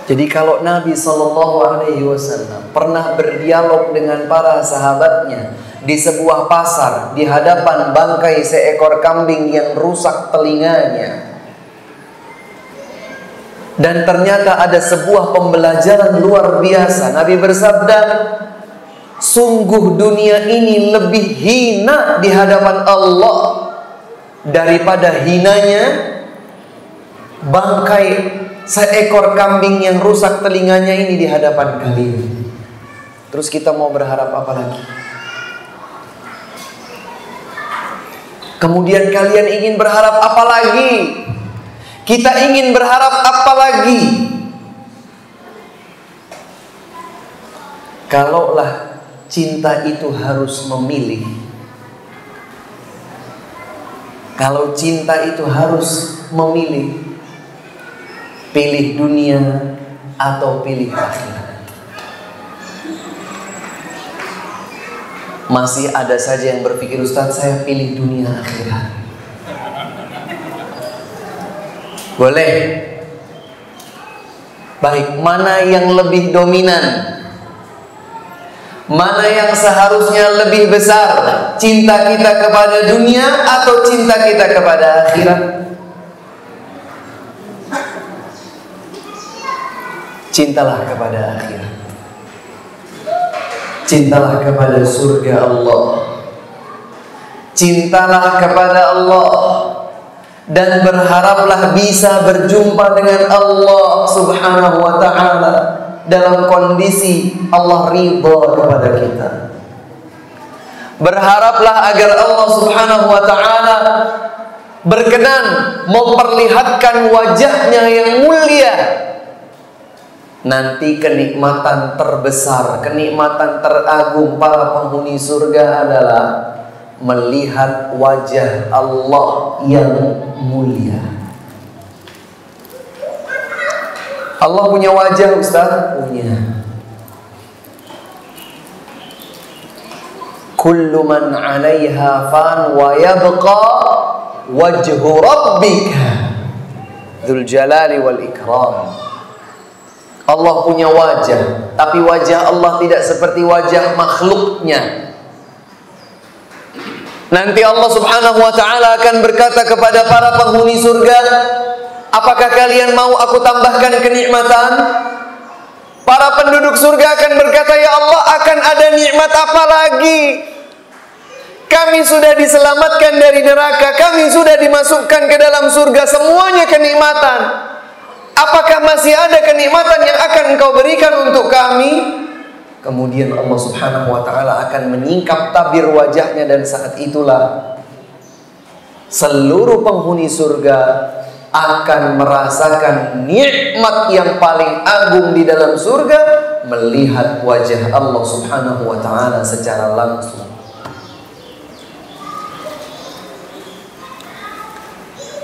Jadi kalau Nabi sallallahu alaihi wasallam pernah berdialog dengan para sahabatnya di sebuah pasar di hadapan bangkai seekor kambing yang rusak telinganya, Dan ternyata ada sebuah pembelajaran luar biasa. Nabi bersabda, sungguh dunia ini lebih hina di hadapan Allah daripada hinanya bangkai seekor kambing yang rusak telinganya ini di hadapan kalian. Terus kita mau berharap apa lagi? Kemudian kalian ingin berharap apa lagi? Kita ingin berharap apa lagi? Kalaulah cinta itu harus memilih, kalau cinta itu harus memilih, pilih dunia atau pilih akhirat, masih ada saja yang berpikir, Ustaz, saya pilih dunia akhirat. Boleh. Baik, mana yang lebih dominan? Mana yang seharusnya lebih besar? Cinta kita kepada dunia atau cinta kita kepada akhirat? Cintalah kepada akhirat. Cintalah kepada surga Allah. Cintalah kepada Allah. Dan berharaplah bisa berjumpa dengan Allah Subhanahu wa ta'ala dalam kondisi Allah ridha kepada kita. Berharaplah agar Allah Subhanahu wa ta'ala berkenan memperlihatkan wajahnya yang mulia. Nanti kenikmatan terbesar, kenikmatan teragung para penghuni surga adalah melihat wajah Allah yang mulia. Allah punya wajah, Ustaz? Punya. Kullu man 'alaiha fan wa yabqa wajhu rabbika dzul jalali wal ikram. Allah punya wajah, tapi wajah Allah tidak seperti wajah makhluknya. Nanti Allah Subhanahu wa ta'ala akan berkata kepada para penghuni surga, apakah kalian mau aku tambahkan kenikmatan? Para penduduk surga akan berkata, ya Allah, akan ada nikmat apa lagi? Kami sudah diselamatkan dari neraka, kami sudah dimasukkan ke dalam surga, semuanya kenikmatan. Apakah masih ada kenikmatan yang akan Engkau berikan untuk kami? Kemudian Allah Subhanahu wa ta'ala akan menyingkap tabir wajahnya, dan saat itulah seluruh penghuni surga akan merasakan nikmat yang paling agung di dalam surga, melihat wajah Allah Subhanahu wa ta'ala secara langsung.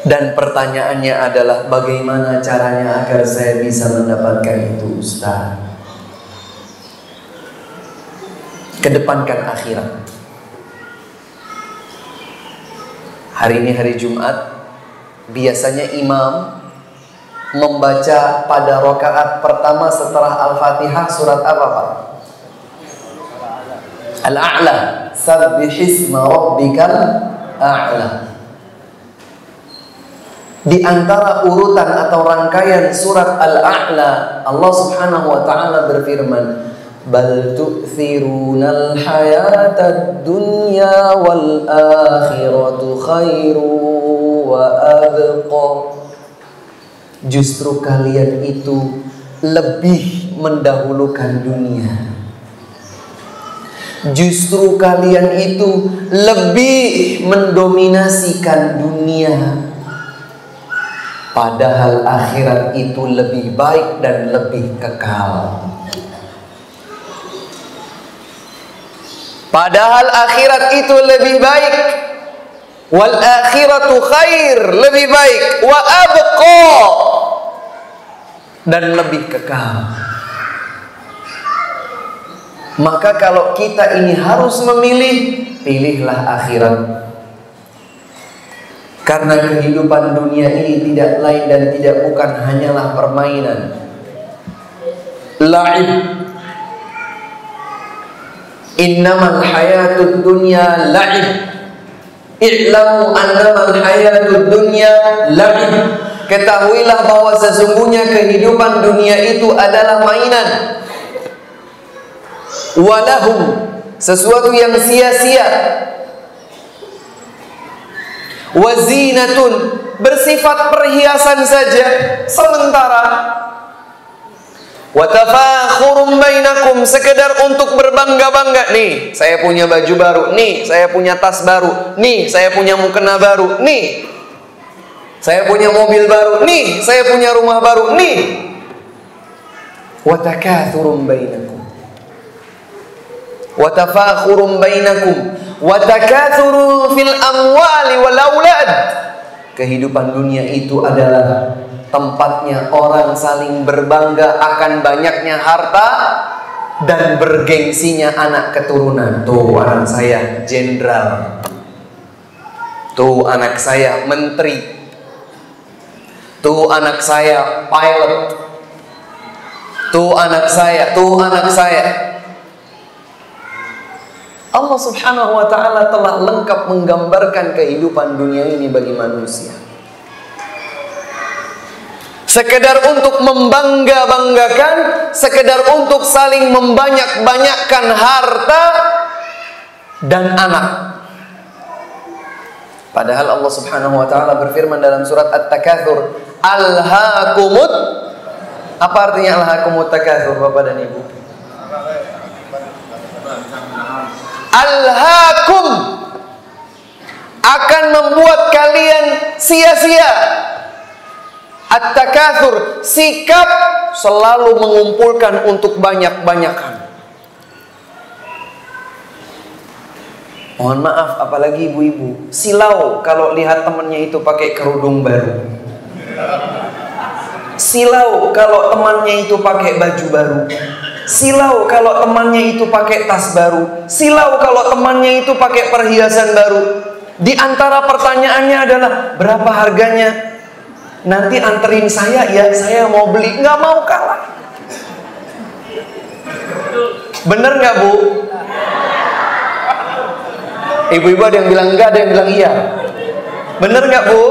Dan pertanyaannya adalah, bagaimana caranya agar saya bisa mendapatkan itu, Ustaz? Kedepankan akhirat. Hari ini hari Jumat, biasanya imam membaca pada rakaat pertama setelah Al-Fatihah surat apa, Pak? Al-A'la. Sabbihisma rabbikal a'la. Di antara urutan atau rangkaian surat Al-A'la, Allah Subhanahu wa ta'ala berfirman, bal tu'thirunal hayatad dunya wal akhiratu khairu wa abqa. Justru kalian itu lebih mendahulukan dunia. Justru kalian itu lebih mendominasikan dunia. Padahal akhirat itu lebih baik dan lebih kekal. Padahal akhirat itu lebih baik. Wal akhiratu khair, lebih baik. Wa abqa, dan lebih kekal. Maka kalau kita ini harus memilih, pilihlah akhirat. Karena kehidupan dunia ini tidak lain dan tidak bukan hanyalah permainan, la'ib. Innamal hayatud dunya la'ib. I'lamu annamal hayatud dunya la'ib ketahuilah bahwa sesungguhnya kehidupan dunia itu adalah mainan. Walahum, sesuatu yang sia-sia. Wazinatun, bersifat perhiasan saja sementara. Watafakhurum bainakum, sekedar untuk berbangga-bangga. Nih, saya punya baju baru. Nih, saya punya tas baru. Nih, saya punya mukena baru. Nih, saya punya mobil baru. Nih, saya punya rumah baru. Nih. Watakathurum bainakum. Watafakhurum bainakum. Watakathuru fil amwali wal aulad. Kehidupan dunia itu adalah tempatnya orang saling berbangga akan banyaknya harta dan bergengsinya anak keturunan. Tuh anak saya jenderal, tuh anak saya menteri, tuh anak saya pilot, tuh anak saya, tuh anak saya. Allah subhanahu wa ta'ala telah lengkap menggambarkan kehidupan dunia ini bagi manusia. Sekedar untuk membangga-banggakan, sekedar untuk saling membanyak-banyakkan harta dan anak. Padahal Allah subhanahu wa ta'ala berfirman dalam surat At-Takatsur, Alhaakumut. Apa artinya alhaakumut takatsur, Bapak dan Ibu? Alhaakum, akan membuat kalian sia-sia. At-takatsur, sikap selalu mengumpulkan untuk banyak-banyakan. Mohon maaf, apalagi ibu-ibu, silau kalau lihat temannya itu pakai kerudung baru. Silau kalau temannya itu pakai baju baru. Silau kalau temannya itu pakai tas baru. Silau kalau temannya itu pakai perhiasan baru. Di antara pertanyaannya adalah, berapa harganya? Nanti anterin saya ya, saya mau beli. Nggak mau kalah. Bener nggak, Bu? Ibu-ibu ada yang bilang enggak, ada yang bilang iya. Bener nggak, Bu?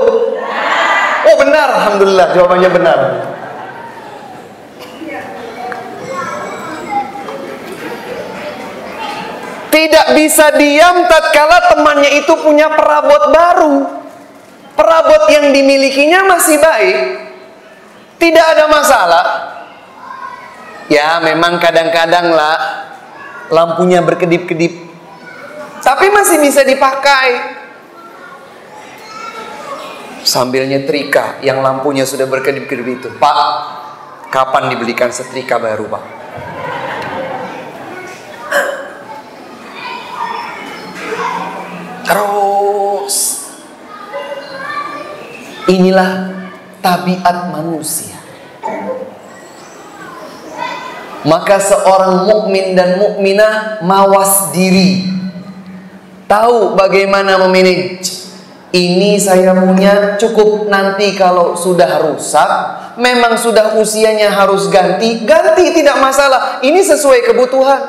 Oh benar, alhamdulillah, jawabannya benar. Tidak bisa diam tatkala temannya itu punya perabot baru. Perabot yang dimilikinya masih baik, tidak ada masalah. Ya memang kadang-kadang lah lampunya berkedip-kedip, tapi masih bisa dipakai. Sambil nyetrika yang lampunya sudah berkedip-kedip itu, Pak, kapan dibelikan setrika baru, Pak? Terus inilah tabiat manusia. Maka seorang mukmin dan mukminah mawas diri, tahu bagaimana memanage. Ini saya punya cukup, nanti kalau sudah rusak, memang sudah usianya harus ganti, tidak masalah. Ini sesuai kebutuhan.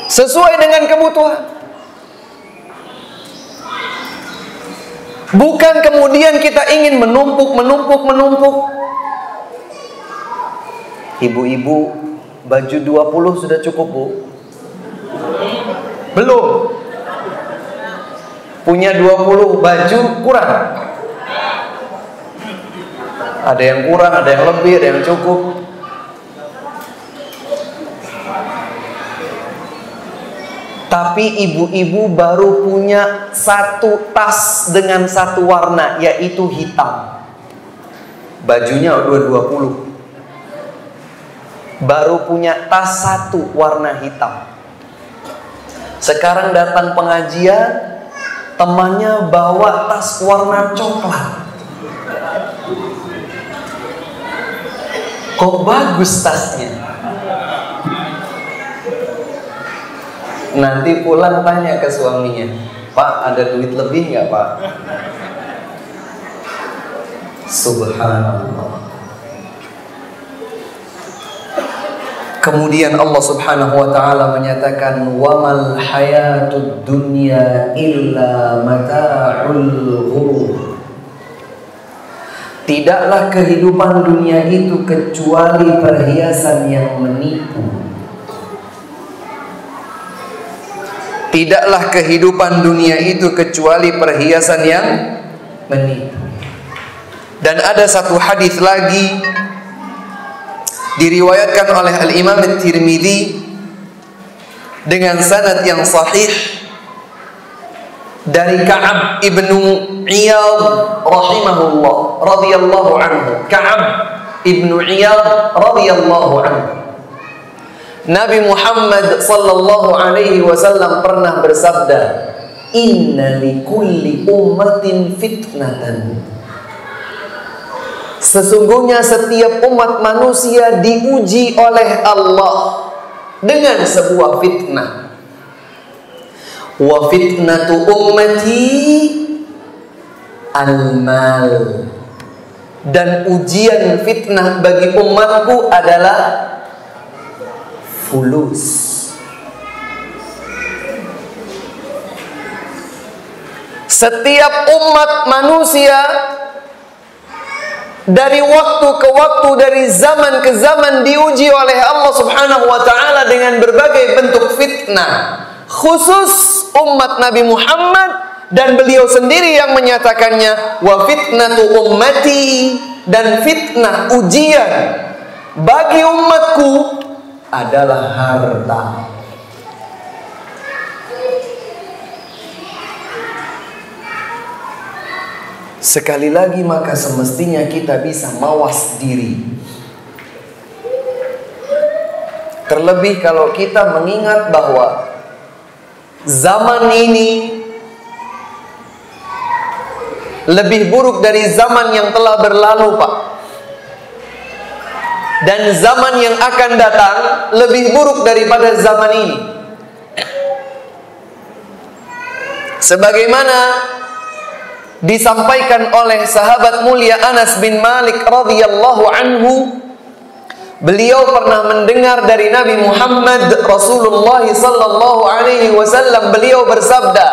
Sesuai dengan kebutuhan. Bukan kemudian kita ingin menumpuk. Ibu-ibu, baju 20 sudah cukup, Bu? Belum. Punya 20 baju kurang. Ada yang kurang, ada yang lebih, ada yang cukup. Tapi ibu-ibu baru punya satu tas dengan satu warna, yaitu hitam. Bajunya udah 20. Baru punya tas satu warna hitam. Sekarang datang pengajian, temannya bawa tas warna coklat. Kok bagus tasnya? Nanti pulang tanya ke suaminya, Pak, ada duit lebih nggak, Pak? Subhanallah. Kemudian Allah subhanahu wa ta'ala menyatakan, وَمَا الْحَيَاةُ الدُّنْيَا إِلَّا مَتَاعُ الْغُرُورِ. Tidaklah kehidupan dunia itu kecuali perhiasan yang menipu. Tidaklah kehidupan dunia itu kecuali perhiasan yang menipu. Dan ada satu hadis lagi diriwayatkan oleh Al-Imam At-Tirmidzi dengan sanad yang sahih dari Ka'ab ibnu Iyad rahimahullah radhiyallahu anhu. Ka'ab ibnu Iyad radhiyallahu anhu. Nabi Muhammad sallallahu alaihi wasallam pernah bersabda, "Inna likulli ummatin fitnatan." Sesungguhnya setiap umat manusia diuji oleh Allah dengan sebuah fitnah. Wa fitnatu ummati al-mal. Dan ujian fitnah bagi umatku adalah fulus. Setiap umat manusia dari waktu ke waktu, dari zaman ke zaman diuji oleh Allah Subhanahu wa taala dengan berbagai bentuk fitnah. Khusus umat Nabi Muhammad, dan beliau sendiri yang menyatakannya, wa fitnatu ummati, dan fitnah ujian bagi umatku adalah harta. Sekali lagi, maka semestinya kita bisa mawas diri. Terlebih kalau kita mengingat bahwa zaman ini lebih buruk dari zaman yang telah berlalu, Pak. Dan zaman yang akan datang lebih buruk daripada zaman ini. Sebagaimana disampaikan oleh sahabat mulia Anas bin Malik radhiyallahu anhu, beliau pernah mendengar dari Nabi Muhammad Rasulullah sallallahu alaihi wasallam, beliau bersabda,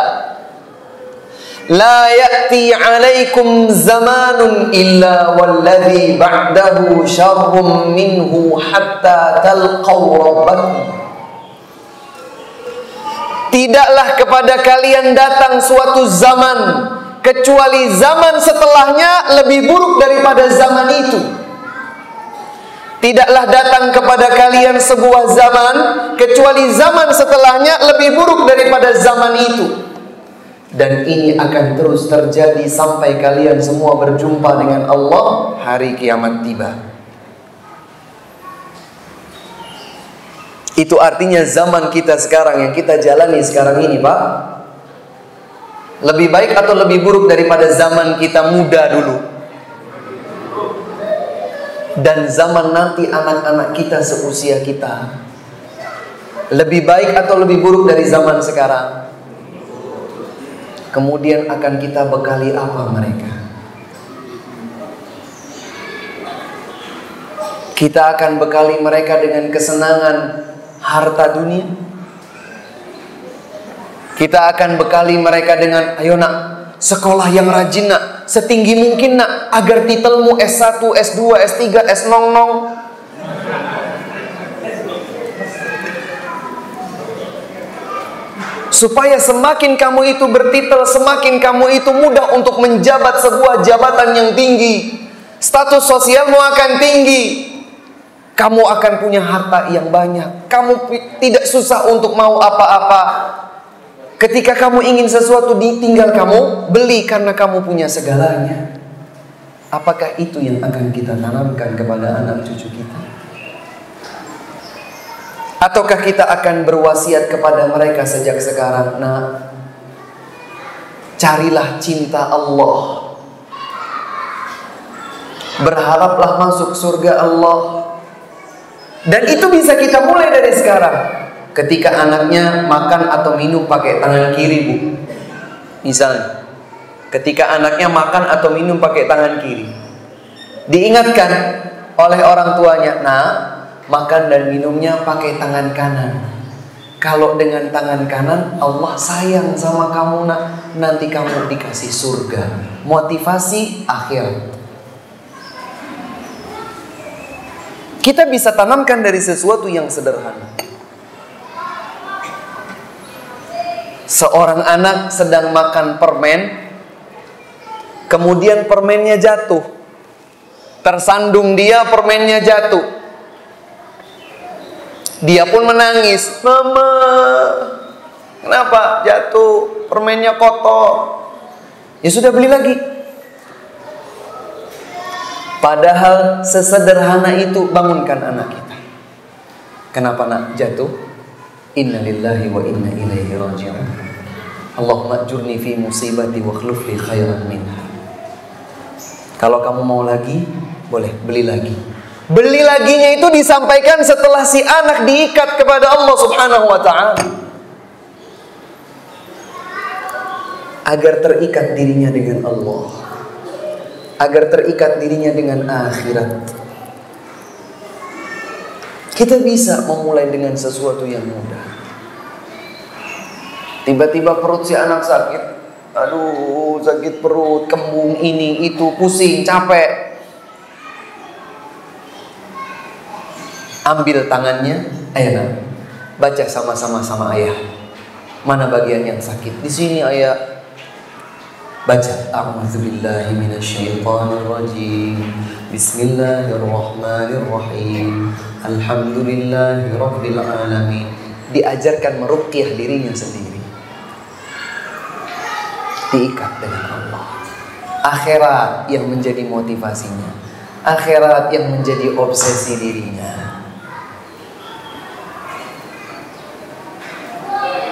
"La ya'ti 'alaikum zamanun illa walladhi ba'dahu syarrun minhu hatta talqaw rabbakum." Tidaklah kepada kalian datang suatu zaman kecuali zaman setelahnya lebih buruk daripada zaman itu. Tidaklah datang kepada kalian sebuah zaman kecuali zaman setelahnya lebih buruk daripada zaman itu. Dan ini akan terus terjadi sampai kalian semua berjumpa dengan Allah hari kiamat tiba. Itu artinya zaman kita sekarang yang kita jalani sekarang ini, Pak, lebih baik atau lebih buruk daripada zaman kita muda dulu? Dan zaman nanti anak-anak kita seusia kita, lebih baik atau lebih buruk dari zaman sekarang? Kemudian akan kita bekali apa mereka? Kita akan bekali mereka dengan kesenangan harta dunia? Kita akan bekali mereka dengan, ayo nak, sekolah yang rajin nak, setinggi mungkin nak, agar titelmu S1, S2, S3, S00. Supaya semakin kamu itu bertitel, semakin kamu itu mudah untuk menjabat sebuah jabatan yang tinggi. Status sosialmu akan tinggi. Kamu akan punya harta yang banyak. Kamu tidak susah untuk mau apa-apa. Ketika kamu ingin sesuatu, tinggal kamu beli karena kamu punya segalanya. Apakah itu yang akan kita tanamkan kepada anak cucu kita? Ataukah kita akan berwasiat kepada mereka sejak sekarang, nah, carilah cinta Allah, berharaplah masuk surga Allah. Dan itu bisa kita mulai dari sekarang. Ketika anaknya makan atau minum pakai tangan kiri, Bu, misalnya, ketika anaknya makan atau minum pakai tangan kiri, diingatkan oleh orang tuanya, nah, makan dan minumnya pakai tangan kanan. Kalau dengan tangan kanan, Allah sayang sama kamu nak, nanti kamu dikasih surga. Motivasi akhirat. Kita bisa tanamkan dari sesuatu yang sederhana. Seorang anak sedang makan permen, kemudian permennya jatuh. Tersandung dia, permennya jatuh. Dia pun menangis. Mama, kenapa jatuh? Permennya kotor. Ya sudah, beli lagi. Padahal sesederhana itu, bangunkan anak kita. Kenapa nak jatuh? Inna lillahi wa inna ilaihi raji'un. Allahumma ajurni fi musibati wa akhlif li khairan minha. Kalau kamu mau lagi, boleh beli lagi. Beli laginya itu disampaikan setelah si anak diikat kepada Allah Subhanahu wa ta'ala, agar terikat dirinya dengan Allah, agar terikat dirinya dengan akhirat. Kita bisa memulai dengan sesuatu yang mudah. Tiba-tiba perut si anak sakit. Aduh, sakit perut, kembung ini, itu, pusing, capek. Ambil tangannya, ayo nak, baca sama-sama sama ayah. Mana bagian yang sakit? Di sini ayah. Baca. A'udzubillahi minasyaitonirrajim. Bismillahirrahmanirrahim. Alhamdulillahirabbil alamin. Diajarkan meruqyah dirinya sendiri. Diikat dengan Allah. Akhirat yang menjadi motivasinya. Akhirat yang menjadi obsesi dirinya.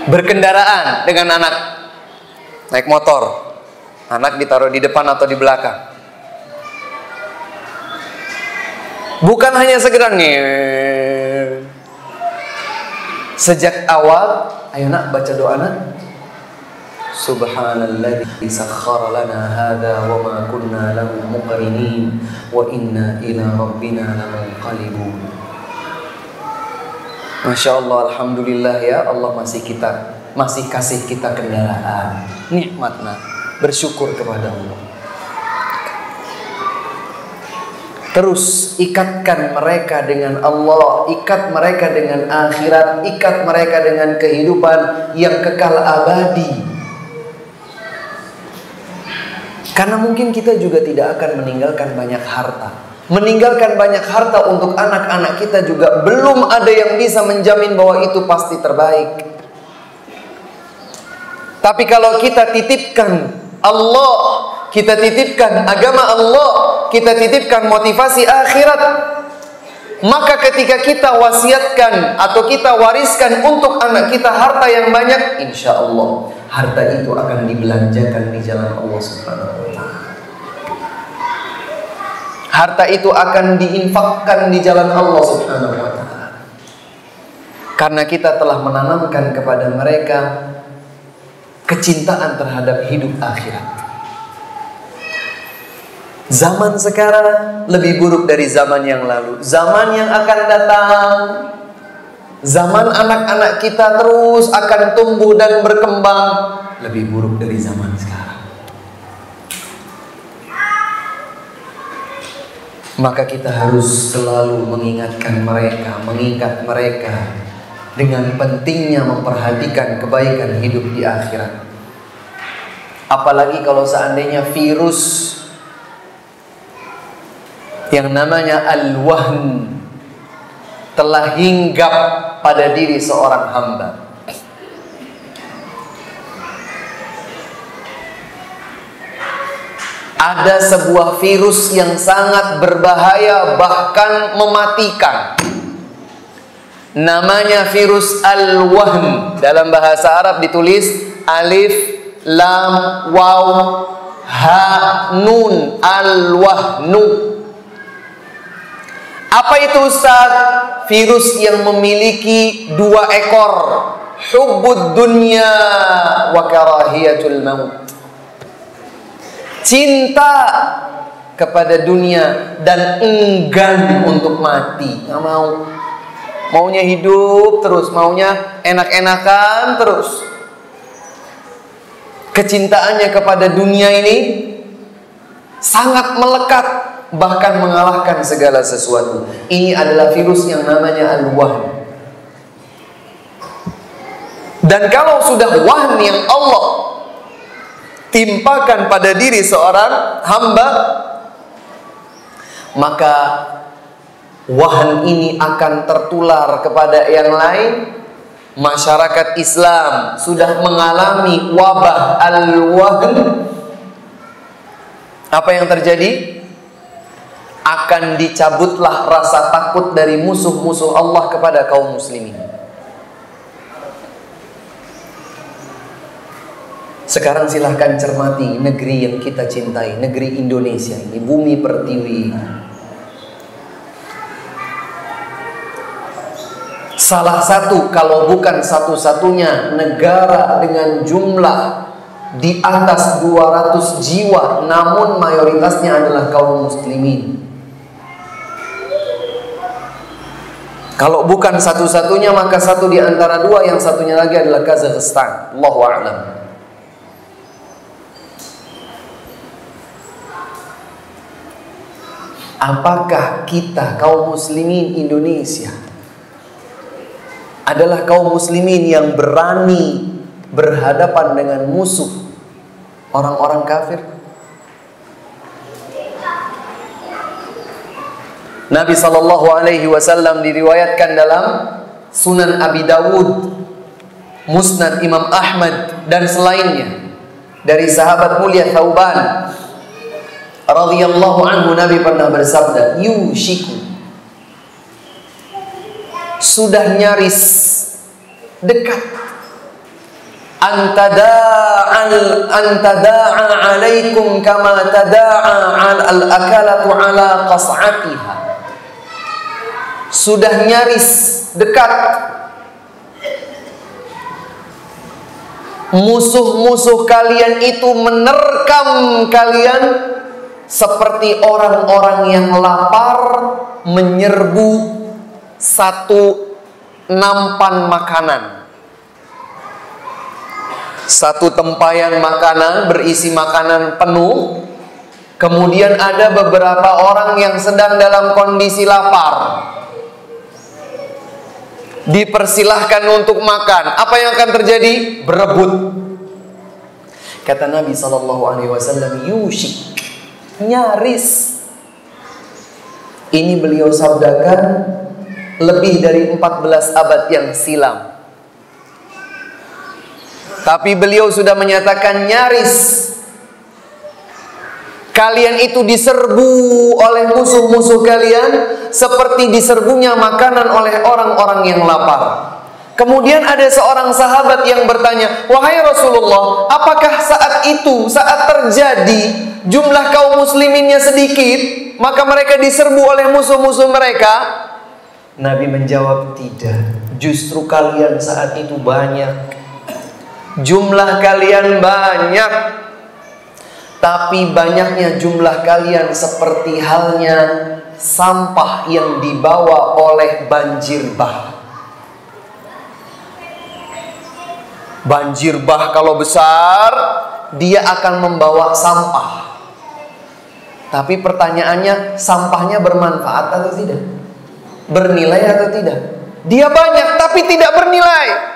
Berkendaraan dengan anak, naik motor, anak ditaruh di depan atau di belakang. Bukan hanya sekedar nih. Sejak awal, ayo nak baca doa nak. Subhanalladzi sakhkhara lana hadza wa ma kunna lahu muqrinin wa inna ila rabbina lamunqalibun. Masya Allah, alhamdulillah ya Allah masih kasih kita kendaraan. Nikmatna, bersyukur kepada Allah. Terus ikatkan mereka dengan Allah, ikat mereka dengan akhirat, ikat mereka dengan kehidupan yang kekal abadi. Karena mungkin kita juga tidak akan meninggalkan banyak harta. Meninggalkan banyak harta untuk anak-anak kita juga belum ada yang bisa menjamin bahwa itu pasti terbaik. Tapi kalau kita titipkan Allah, kita titipkan agama Allah, kita titipkan motivasi akhirat, maka ketika kita wasiatkan atau kita wariskan untuk anak kita harta yang banyak, insya Allah harta itu akan dibelanjakan di jalan Allah Subhanahu wa ta'ala. Harta itu akan diinfakkan di jalan Allah Subhanahu wa ta'ala. Karena kita telah menanamkan kepada mereka kecintaan terhadap hidup akhirat. Zaman sekarang lebih buruk dari zaman yang lalu. Zaman yang akan datang, zaman anak-anak kita terus akan tumbuh dan berkembang, lebih buruk dari zaman sekarang. Maka kita harus selalu mengingat mereka dengan pentingnya memperhatikan kebaikan hidup di akhirat. Apalagi kalau seandainya virus yang namanya al-wahn telah hinggap pada diri seorang hamba. Ada sebuah virus yang sangat berbahaya, bahkan mematikan. Namanya virus al-wahn. Dalam bahasa Arab ditulis alif, lam, waw, ha, nun, al-wahnu. Apa itu Ustaz? Virus yang memiliki 2 ekor. Hubbud dunya wa karahiyatul maut. Cinta kepada dunia dan enggan untuk mati. Nggak mau. Maunya hidup terus, maunya enak-enakan terus. Kecintaannya kepada dunia ini sangat melekat bahkan mengalahkan segala sesuatu. Ini adalah virus yang namanya al-wahn. Dan kalau sudah wahn yang Allah timpakan pada diri seorang hamba, maka wahn ini akan tertular kepada yang lain. Masyarakat Islam sudah mengalami wabah al-wahn. Apa yang terjadi? Akan dicabutlah rasa takut dari musuh-musuh Allah kepada kaum muslimin. Sekarang silahkan cermati negeri yang kita cintai, negeri Indonesia ini, bumi pertiwi. Salah satu, kalau bukan satu-satunya negara dengan jumlah di atas 200 jiwa, namun mayoritasnya adalah kaum muslimin. Kalau bukan satu-satunya, maka satu di antara dua, yang satunya lagi adalah Kazakhstan. Allahu a'lam. Apakah kita kaum muslimin Indonesia adalah kaum muslimin yang berani berhadapan dengan musuh orang-orang kafir? Nabi SAW diriwayatkan dalam Sunan Abi Dawud, Musnad Imam Ahmad dan selainnya dari sahabat mulia Thauban radhiyallahu anhu, Nabi pernah bersabda, yushiku, sudah nyaris dekat, antada'a alaikum kama tada'a al-akalatu ala qas'atiha. Sudah nyaris dekat musuh-musuh kalian itu menerkam kalian seperti orang-orang yang lapar menyerbu satu nampan makanan. Satu tempayan makanan berisi makanan penuh, kemudian ada beberapa orang yang sedang dalam kondisi lapar, dipersilahkan untuk makan. Apa yang akan terjadi? Berebut. Kata Nabi SAW, yushik, nyaris. Ini beliau sabdakan lebih dari 14 abad yang silam. Tapi beliau sudah menyatakan nyaris kalian itu diserbu oleh musuh-musuh kalian seperti diserbunya makanan oleh orang-orang yang lapar. Kemudian ada seorang sahabat yang bertanya, wahai Rasulullah, apakah saat itu, saat terjadi jumlah kaum musliminnya sedikit, maka mereka diserbu oleh musuh-musuh mereka? Nabi menjawab, tidak. Justru kalian saat itu banyak. Jumlah kalian banyak, tapi banyaknya jumlah kalian seperti halnya sampah yang dibawa oleh banjir bah. Banjir bah kalau besar, dia akan membawa sampah. Tapi pertanyaannya, sampahnya bermanfaat atau tidak? Bernilai atau tidak? Dia banyak tapi tidak bernilai.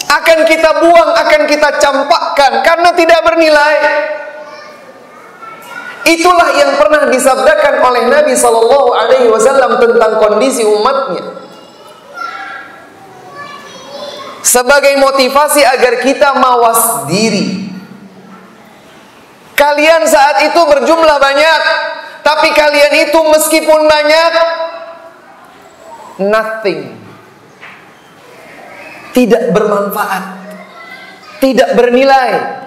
Akan kita buang, akan kita campakkan karena tidak bernilai. Itulah yang pernah disabdakan oleh Nabi SAW tentang kondisi umatnya, sebagai motivasi agar kita mawas diri. Kalian saat itu berjumlah banyak, tapi kalian itu meskipun banyak, nothing, tidak bermanfaat, tidak bernilai.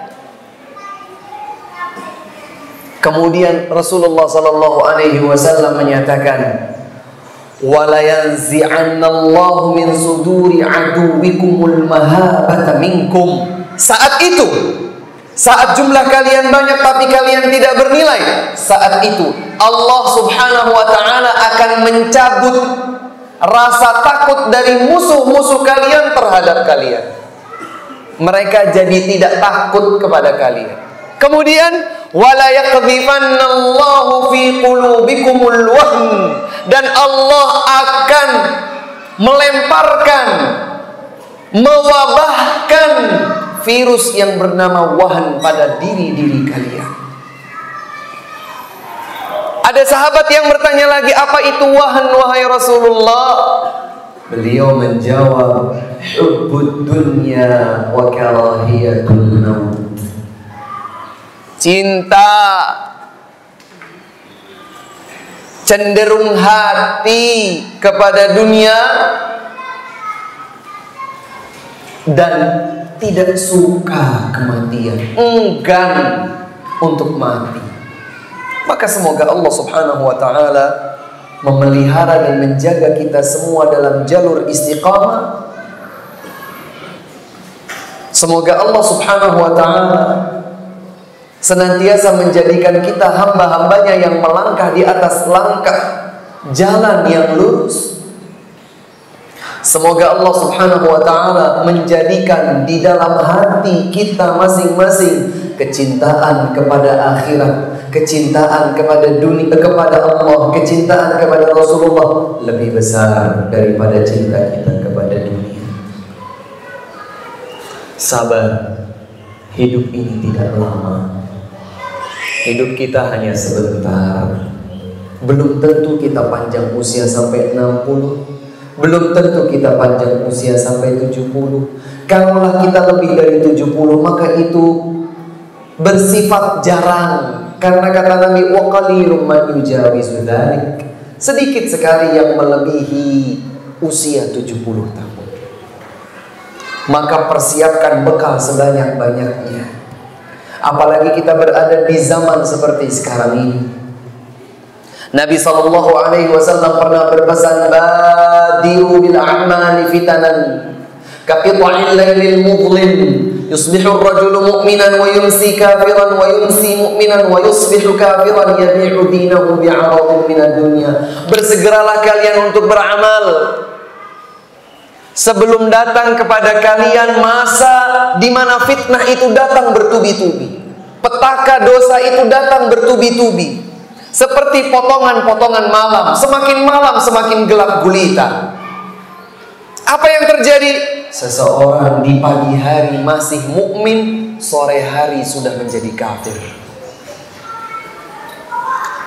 Kemudian Rasulullah SAW menyatakan, wala yanzi'annallahu min suduri aduwikumul mahabata minkum. Saat itu, saat jumlah kalian banyak tapi kalian tidak bernilai, saat itu Allah Subhanahu wa ta'ala akan mencabut rasa takut dari musuh-musuh kalian terhadap kalian. Mereka jadi tidak takut kepada kalian. Kemudian wala yaqdhifannallahu fi qulubikumul wahn, dan Allah akan melemparkan, mewabahkan virus yang bernama wahn pada diri-diri kalian. Ada sahabat yang bertanya lagi, apa itu wahn wahai Rasulullah? Beliau menjawab, hubbud dunya wa karahiyatul maut. Cinta, cenderung hati kepada dunia, dan tidak suka kematian, enggan untuk mati. Maka semoga Allah Subhanahu wa ta'ala memelihara dan menjaga kita semua dalam jalur istiqamah. Semoga Allah Subhanahu wa ta'ala senantiasa menjadikan kita hamba-hambanya yang melangkah di atas langkah jalan yang lurus. Semoga Allah Subhanahu wa ta'ala menjadikan di dalam hati kita masing-masing kecintaan kepada akhirat, kecintaan kepada dunia, kepada Allah, kecintaan kepada Rasulullah lebih besar daripada cinta kita kepada dunia. Sabar, hidup ini tidak lama. Hidup kita hanya sebentar. Belum tentu kita panjang usia sampai 60. Belum tentu kita panjang usia sampai 70. Kalaulah kita lebih dari 70, maka itu bersifat jarang. Karena kata Nabi, wa qalilum man yujawizu dzalik. Sedikit sekali yang melebihi usia 70 tahun. Maka persiapkan bekal sebanyak-banyaknya. Apalagi kita berada di zaman seperti sekarang ini. Nabi SAW pernah berpesan, badiru bil a'mali fitanan kaqita'il lailil mudlim yusbihu ar-rajulu mu'minan wa yumsi kafiran wa yumsi mu'minan wa yusbihu kafiran yabi'u dinahu bi'aradin minad dunya. Bersegeralah kalian untuk beramal sebelum datang kepada kalian masa di mana fitnah itu datang bertubi-tubi, petaka dosa itu datang bertubi-tubi, seperti potongan-potongan malam. Semakin malam semakin gelap gulita. Apa yang terjadi? Seseorang di pagi hari masih mukmin, sore hari sudah menjadi kafir.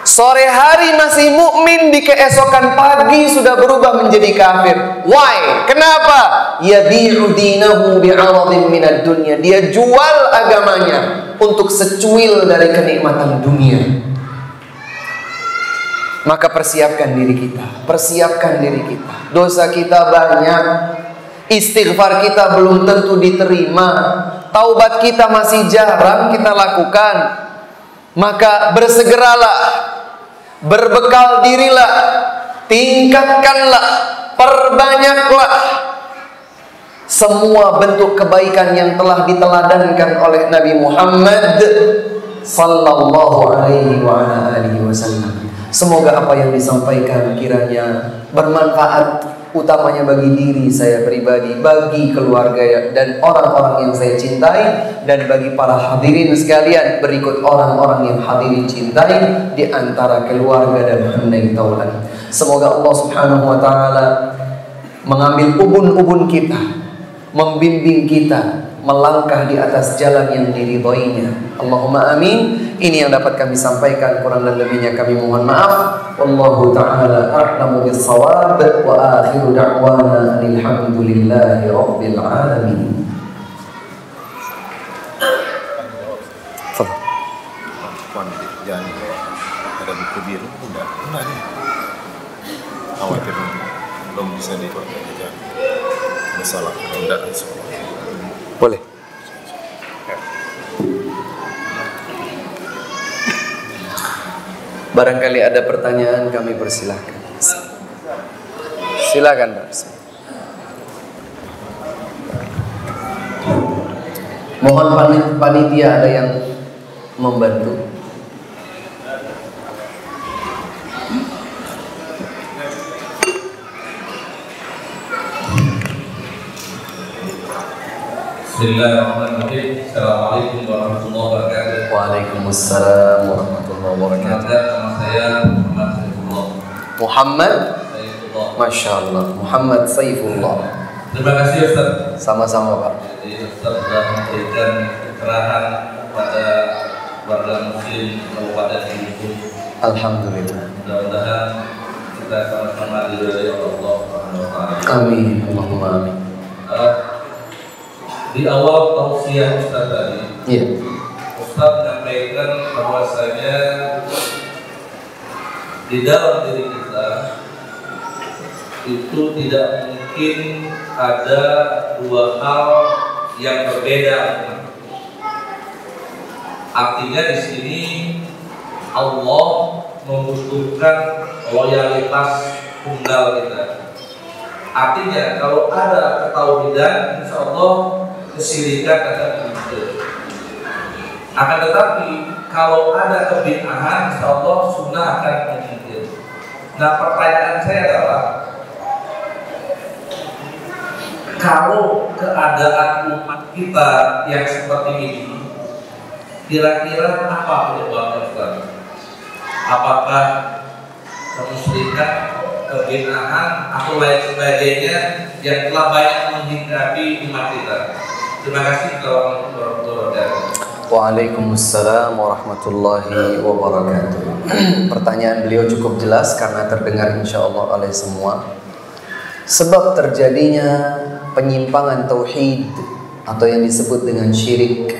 Sore hari masih mukmin, di keesokan pagi sudah berubah menjadi kafir. Why? Kenapa? Yabi'u dinahu bi'aradin minad dunya. Dia jual agamanya untuk secuil dari kenikmatan dunia. Maka persiapkan diri kita, persiapkan diri kita. Dosa kita banyak, istighfar kita belum tentu diterima, taubat kita masih jarang kita lakukan. Maka bersegeralah, berbekal dirilah, tingkatkanlah, perbanyaklah semua bentuk kebaikan yang telah diteladankan oleh Nabi Muhammad sallallahu alaihi wa ala alihi wasallam. Semoga apa yang disampaikan kiranya bermanfaat, utamanya bagi diri saya pribadi, bagi keluarga dan orang-orang yang saya cintai, dan bagi para hadirin sekalian berikut orang-orang yang hadirin cintai di antara keluarga dan handai taulan. Semoga Allah Subhanahu wa ta'ala mengambil ubun-ubun kita, membimbing kita melangkah di atas jalan yang diridhoinya. Allahumma amin. Ini yang dapat kami sampaikan, kurang dan lebihnya kami mohon maaf. Wallahu ta'ala a'lamu bis-shawab wa akhiru da'wana alhamdulillahi rabbil alamin. Fadhal. Jangan ada buku biru udah nih. Khawatir belum bisa dibaca. Masalah enggak semua. Boleh. Barangkali ada pertanyaan, kami persilahkan. Silakan, Pak. Mohon panitia ada yang membantu. Bismillahirrahmanirrahim. Assalamualaikum warahmatullahi wabarakatuh. Waalaikumsalam warahmatullahi wabarakatuh. Nama saya Muhammad Saifullah. Muhammad? Saifullah. Masya Allah, Muhammad Saifullah. Terima kasih Ustaz. Sama-sama Pak. Jadi Ustaz sudah memberikan pencerahan kepada warga muslim Kabupaten Belitung. Alhamdulillah. Mudah-mudahan kita sama-sama diridhai oleh Allah Subhanahu wa taala. Amin. Allahumma amin. Di awal tausiah Ustaz tadi, Iya. Ustaz menyampaikan bahwasanya di dalam diri kita itu tidak mungkin ada dua hal yang berbeda. Artinya di sini Allah membutuhkan loyalitas tunggal kita. Artinya kalau ada ketauhidan, insya Allah kesyirikan akan muncul. Akan tetapi kalau ada kebid'ahan, insya Allah sunnah akan muncul. Nah, pertanyaan saya adalah, kalau keadaan umat kita yang seperti ini, kira-kira apa penyebabnya Ustaz? Apakah kemusyrikan, kebid'ahan atau lain sebagainya yang telah banyak menghinggapi umat kita? Terima kasih. Assalamualaikum warahmatullahi wabarakatuh. Waalaikumsalam warahmatullahi wabarakatuh. Pertanyaan beliau cukup jelas karena terdengar insya Allah oleh semua. Sebab terjadinya penyimpangan tauhid atau yang disebut dengan syirik,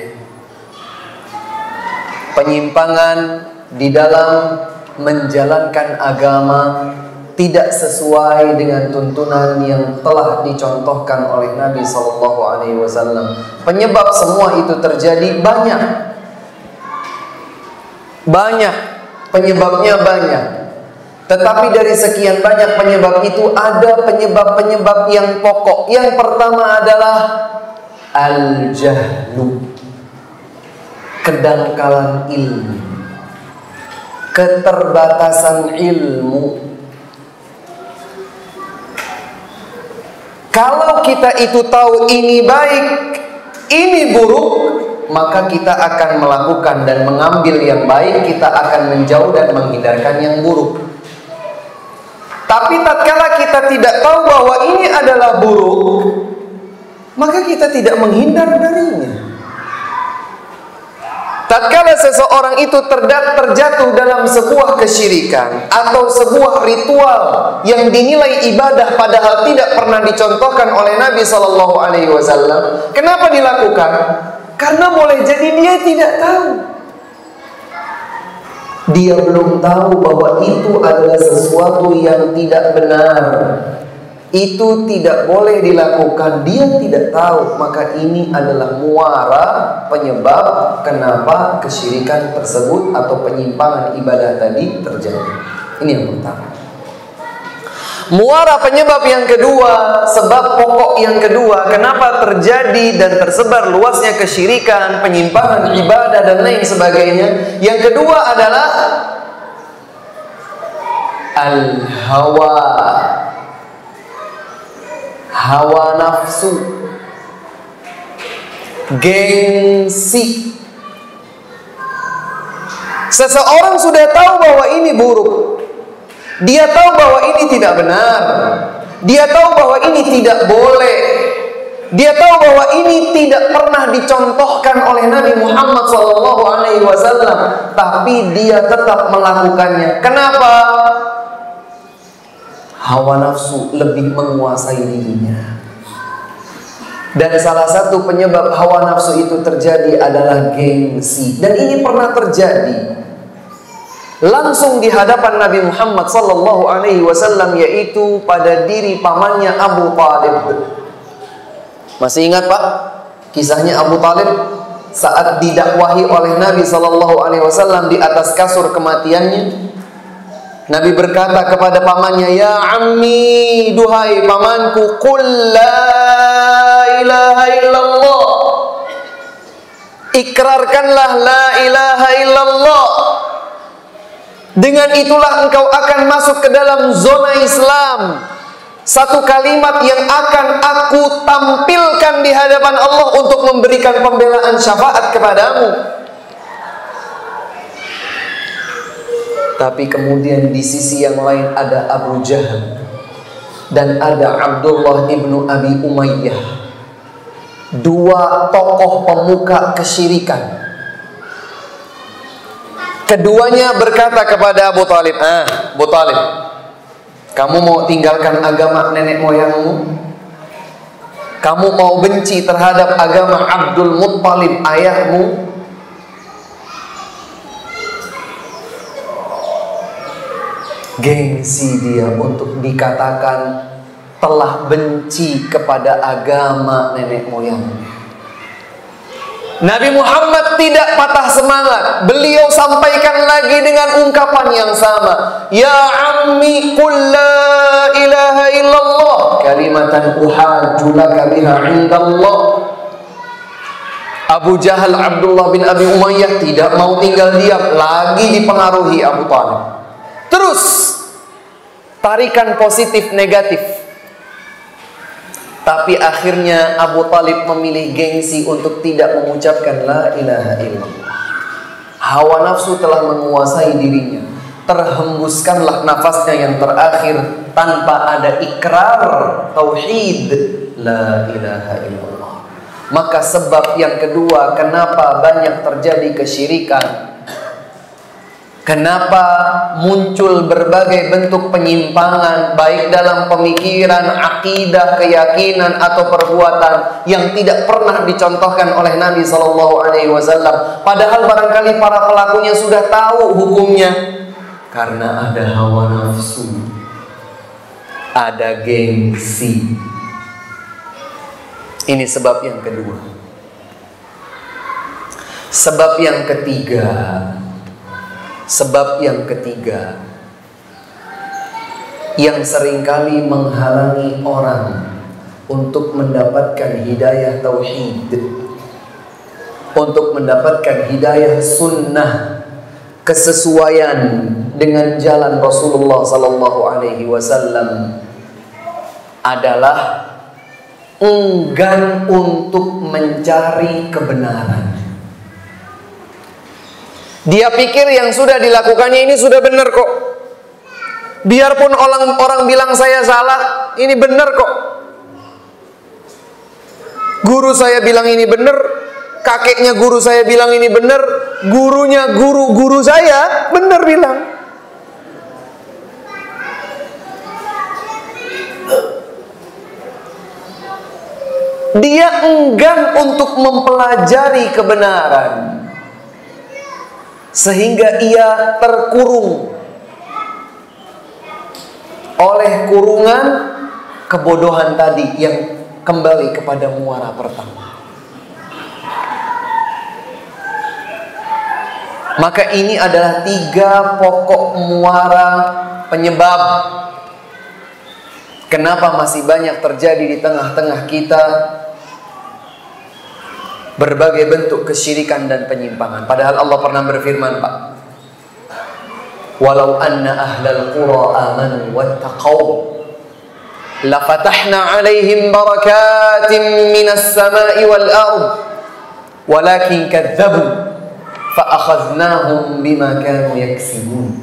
penyimpangan di dalam menjalankan agama tidak sesuai dengan tuntunan yang telah dicontohkan oleh Nabi SAW. Penyebab semua itu terjadi banyak, penyebabnya banyak. Tetapi dari sekian banyak penyebab itu ada penyebab-penyebab yang pokok. Yang pertama adalah al-jahlu, kedangkalan ilmu, keterbatasan ilmu. Kalau kita itu tahu ini baik, ini buruk, maka kita akan melakukan dan mengambil yang baik, kita akan menjauh dan menghindarkan yang buruk. Tapi tatkala kita tidak tahu bahwa ini adalah buruk, maka kita tidak menghindar darinya. Tatkala seseorang itu terjatuh dalam sebuah kesyirikan atau sebuah ritual yang dinilai ibadah padahal tidak pernah dicontohkan oleh Nabi SAW, kenapa dilakukan? Karena boleh jadi dia tidak tahu. Dia belum tahu bahwa itu adalah sesuatu yang tidak benar. Itu tidak boleh dilakukan. Dia tidak tahu. Maka ini adalah muara penyebab kenapa kesyirikan tersebut atau penyimpangan ibadah tadi terjadi. Ini yang pertama. Muara penyebab yang kedua, sebab pokok yang kedua, kenapa terjadi dan tersebar luasnya kesyirikan, penyimpangan ibadah dan lain sebagainya. Yang kedua adalah al-hawa, hawa nafsu, gengsi. Seseorang sudah tahu bahwa ini buruk, dia tahu bahwa ini tidak benar, dia tahu bahwa ini tidak boleh, dia tahu bahwa ini tidak pernah dicontohkan oleh Nabi Muhammad SAW, tapi dia tetap melakukannya. Kenapa? Hawa nafsu lebih menguasai dirinya. Dan salah satu penyebab hawa nafsu itu terjadi adalah gengsi. Dan ini pernah terjadi langsung di hadapan Nabi Muhammad SAW, yaitu pada diri pamannya Abu Talib. Masih ingat Pak kisahnya Abu Talib saat didakwahi oleh Nabi SAW di atas kasur kematiannya? Nabi berkata kepada pamannya, "Ya ammi, duhai pamanku, qul la ilaha illallah." Ikrarkanlah la ilaha illallah. Dengan itulah engkau akan masuk ke dalam zona Islam. Satu kalimat yang akan aku tampilkan di hadapan Allah untuk memberikan pembelaan syafaat kepadamu. Tapi kemudian di sisi yang lain ada Abu Jahal dan ada Abdullah ibnu Abi Umayyah, dua tokoh pemuka kesyirikan. Keduanya berkata kepada Abu Talib, Abu Talib, kamu mau tinggalkan agama nenek moyangmu? Kamu mau benci terhadap agama Abdul Muttalib ayahmu? Gengsi dia untuk dikatakan telah benci kepada agama nenek moyangnya. Nabi Muhammad tidak patah semangat. Beliau sampaikan lagi dengan ungkapan yang sama. Ya ammi qul la ilaha illallah kalimatan uhajju laka biha indallah. Abu Jahal Abdullah bin Abi Umayyah tidak mau tinggal diam, lagi dipengaruhi Abu Talib. Terus tarikan positif negatif. Tapi akhirnya Abu Talib memilih gengsi untuk tidak mengucapkan la ilaha illallah. Hawa nafsu telah menguasai dirinya. Terhembuskanlah nafasnya yang terakhir tanpa ada ikrar tauhid la ilaha illallah. Maka sebab yang kedua kenapa banyak terjadi kesyirikan, kenapa muncul berbagai bentuk penyimpangan baik dalam pemikiran, akidah, keyakinan atau perbuatan yang tidak pernah dicontohkan oleh Nabi SAW. Padahal barangkali para pelakunya sudah tahu hukumnya. Karena ada hawa nafsu, ada gengsi. Ini sebab yang kedua. Sebab yang ketiga, yang seringkali menghalangi orang untuk mendapatkan hidayah tauhid, untuk mendapatkan hidayah sunnah, kesesuaian dengan jalan Rasulullah SAW, adalah enggan untuk mencari kebenaran. Dia pikir yang sudah dilakukannya ini sudah benar kok. Biarpun orang bilang saya salah, ini benar kok. Guru saya bilang ini benar, kakeknya guru saya bilang ini benar, gurunya guru saya benar bilang. Dia enggan untuk mempelajari kebenaran, sehingga ia terkurung oleh kurungan kebodohan tadi yang kembali kepada muara pertama. Maka ini adalah 3 pokok muara penyebab kenapa masih banyak terjadi di tengah-tengah kita berbagai bentuk kesyirikan dan penyimpangan. Padahal Allah pernah berfirman, Pak, walau anna ahlal qura amanu wattaqaw lafatahna alaihim barakatin minas samai wal ard walakin kadzabu fa akhadnahum bima kanu yaksibun.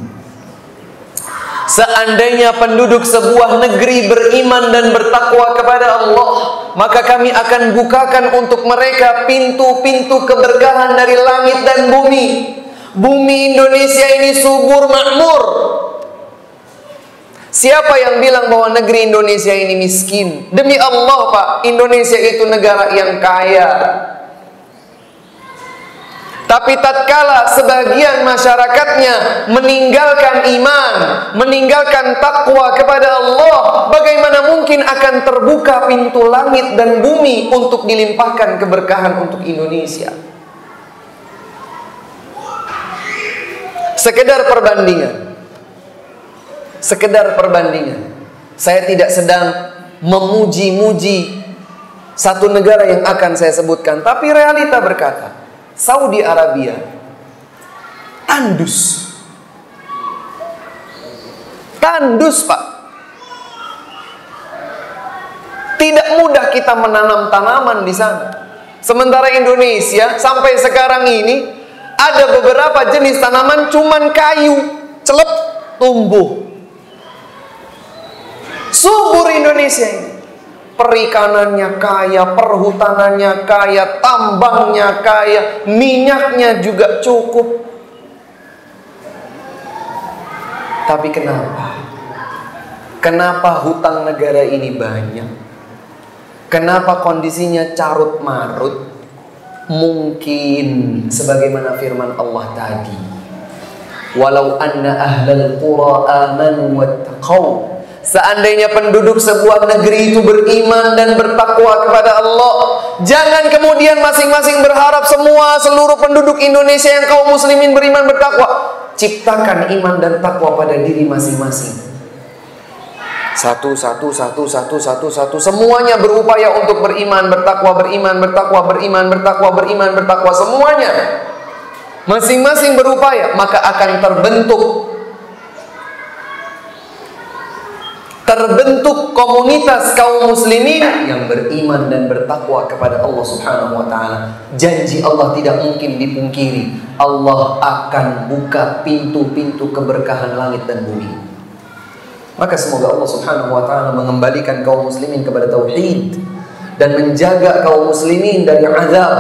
Seandainya penduduk sebuah negeri beriman dan bertakwa kepada Allah, maka kami akan bukakan untuk mereka pintu-pintu keberkahan dari langit dan bumi. Bumi Indonesia ini subur makmur. Siapa yang bilang bahwa negeri Indonesia ini miskin? Demi Allah, Pak, Indonesia itu negara yang kaya. Tapi tatkala sebagian masyarakatnya meninggalkan iman, meninggalkan takwa kepada Allah, bagaimana mungkin akan terbuka pintu langit dan bumi untuk dilimpahkan keberkahan untuk Indonesia? Sekedar perbandingan. Saya tidak sedang memuji-muji satu negara yang akan saya sebutkan, tapi realita berkata, Saudi Arabia tandus, Pak. Tidak mudah kita menanam tanaman di sana. Sementara Indonesia sampai sekarang ini ada beberapa jenis tanaman cuman kayu. celep, tumbuh. Subur Indonesia ini. Perikanannya kaya, perhutanannya kaya, tambangnya kaya, minyaknya juga cukup. Tapi kenapa? Kenapa hutang negara ini banyak? Kenapa kondisinya carut marut? Mungkin sebagaimana firman Allah tadi, walau anna ahlal qura amanu wattaqau. Seandainya penduduk sebuah negeri itu beriman dan bertakwa kepada Allah, jangan kemudian masing-masing berharap seluruh penduduk Indonesia yang kaum muslimin beriman bertakwa. Ciptakan iman dan takwa pada diri masing-masing. Satu. Semuanya berupaya untuk beriman, bertakwa, beriman, bertakwa, beriman, bertakwa, beriman, bertakwa. Semuanya masing-masing berupaya, maka akan terbentuk komunitas kaum muslimin yang beriman dan bertakwa kepada Allah Subhanahu wa taala. Janji Allah tidak mungkin dipungkiri. Allah akan buka pintu-pintu keberkahan langit dan bumi. Maka semoga Allah Subhanahu wa taala mengembalikan kaum muslimin kepada tauhid dan menjaga kaum muslimin dari azab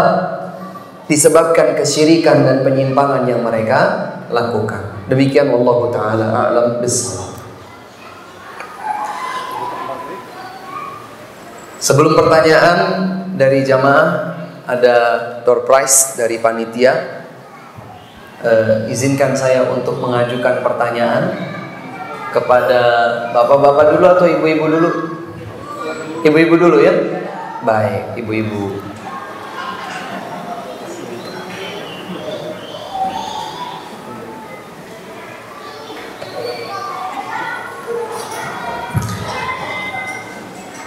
disebabkan kesyirikan dan penyimpangan yang mereka lakukan. Demikian wallahu taala a'lam bissawab. Sebelum pertanyaan dari jamaah, ada door prize dari panitia. Izinkan saya untuk mengajukan pertanyaan kepada bapak-bapak dulu atau ibu-ibu dulu? Ibu-ibu dulu ya? Baik, ibu-ibu.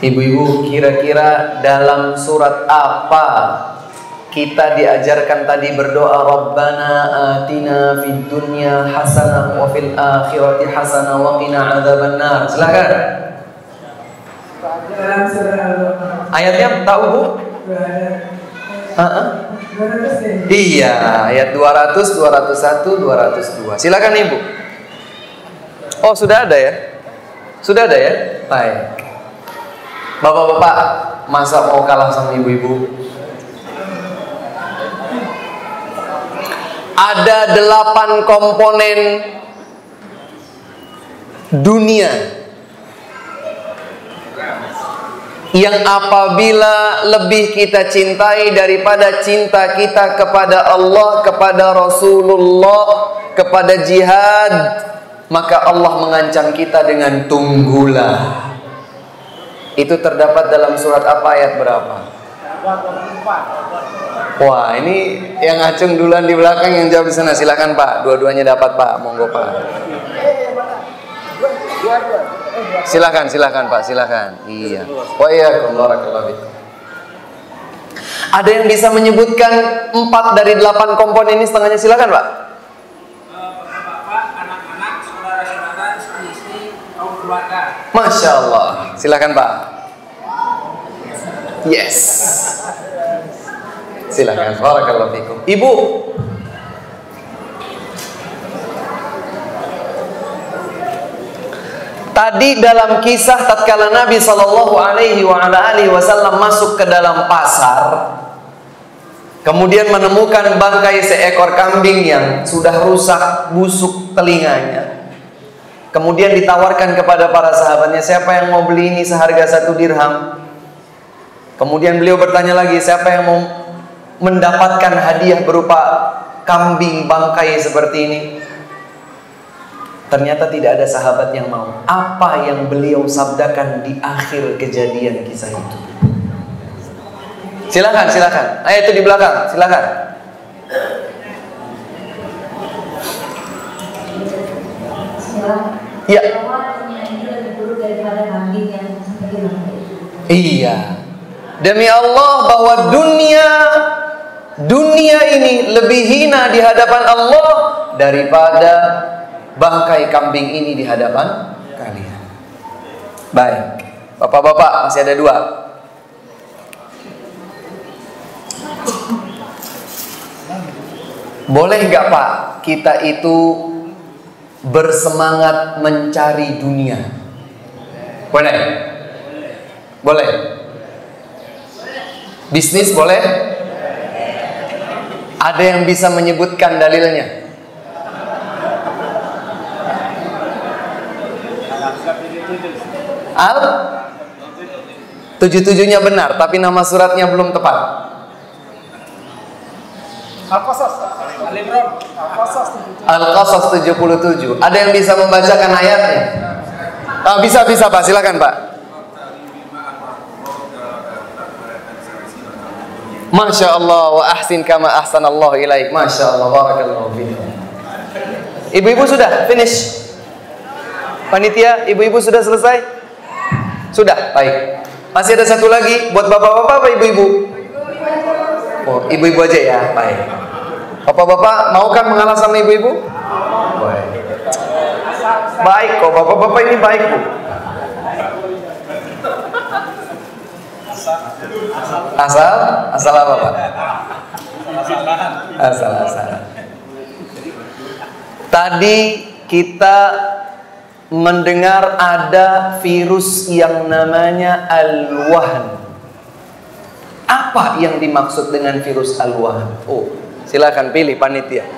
Ibu-ibu, kira-kira dalam surat apa kita diajarkan tadi berdoa Rabbana atina fid dunya hasanah wa fil akhirati hasanah wa qina adzabannar? Silakan. Ayatnya tahu Bu? Iya, ayat 200, 201, 202. Silakan Ibu. Oh, sudah ada ya? Sudah ada ya? Baik. Bapak-bapak, masa mau kalah sama ibu-ibu? Ada 8 komponen dunia yang apabila lebih kita cintai daripada cinta kita kepada Allah, kepada Rasulullah, kepada jihad, maka Allah mengancam kita dengan tunggulah. Itu terdapat dalam surat apa, ayat berapa? Wah, ini yang ngacung duluan di belakang, yang jawab di sana. Silakan Pak, dua-duanya dapat Pak, monggo Pak. Silakan Pak, silakan. Iya. Wa iyyakum barakallahu fikum. Ada yang bisa menyebutkan 4 dari 8 komponen ini setengahnya? Silakan Pak. Anak-anak, saudara-saudara, istri-istri, kaum keluarga. Masya Allah. Silakan Pak. Yes. Silakan. Barakallahu fikum. Ibu. Tadi dalam kisah tatkala Nabi sallallahu alaihi wasallam masuk ke dalam pasar, kemudian menemukan bangkai seekor kambing yang sudah rusak, busuk telinganya. Kemudian ditawarkan kepada para sahabatnya, siapa yang mau beli ini seharga 1 dirham? Kemudian beliau bertanya lagi, siapa yang mau mendapatkan hadiah berupa kambing bangkai seperti ini? Ternyata tidak ada sahabat yang mau. Apa yang beliau sabdakan di akhir kejadian kisah itu? Silakan. Itu di belakang, silakan. Ya. Iya. Demi Allah bahwa dunia ini lebih hina di hadapan Allah daripada bangkai kambing ini di hadapan kalian. Baik. Bapak-bapak, masih ada 2. Boleh nggak Pak, kita itu bersemangat mencari dunia. Boleh? Boleh. Bisnis boleh? Ada yang bisa menyebutkan dalilnya? Al 77-nya benar, tapi nama suratnya belum tepat. Al-Qasas 77. Ada yang bisa membacakan ayatnya? Bisa Pak, silakan Pak. Masya Allah, wa ahsin kama ahsanallahu ilaik. Masya Allah, barakallahu fiikum. Ibu-ibu sudah finish? Panitia, ibu-ibu sudah selesai? Sudah, baik. Masih ada satu lagi buat bapak-bapak apa ibu-ibu? Oh, ibu-ibu aja ya, baik. Bapak-bapak mau kan mengalah sama ibu-ibu? Baik. Baik kok, bapak-bapak ini baik Bu. Asal apa Pak? Asal. Tadi kita mendengar ada virus yang namanya al-wahn. Apa yang dimaksud dengan virus al-wahn? Oh, silakan pilih panitia.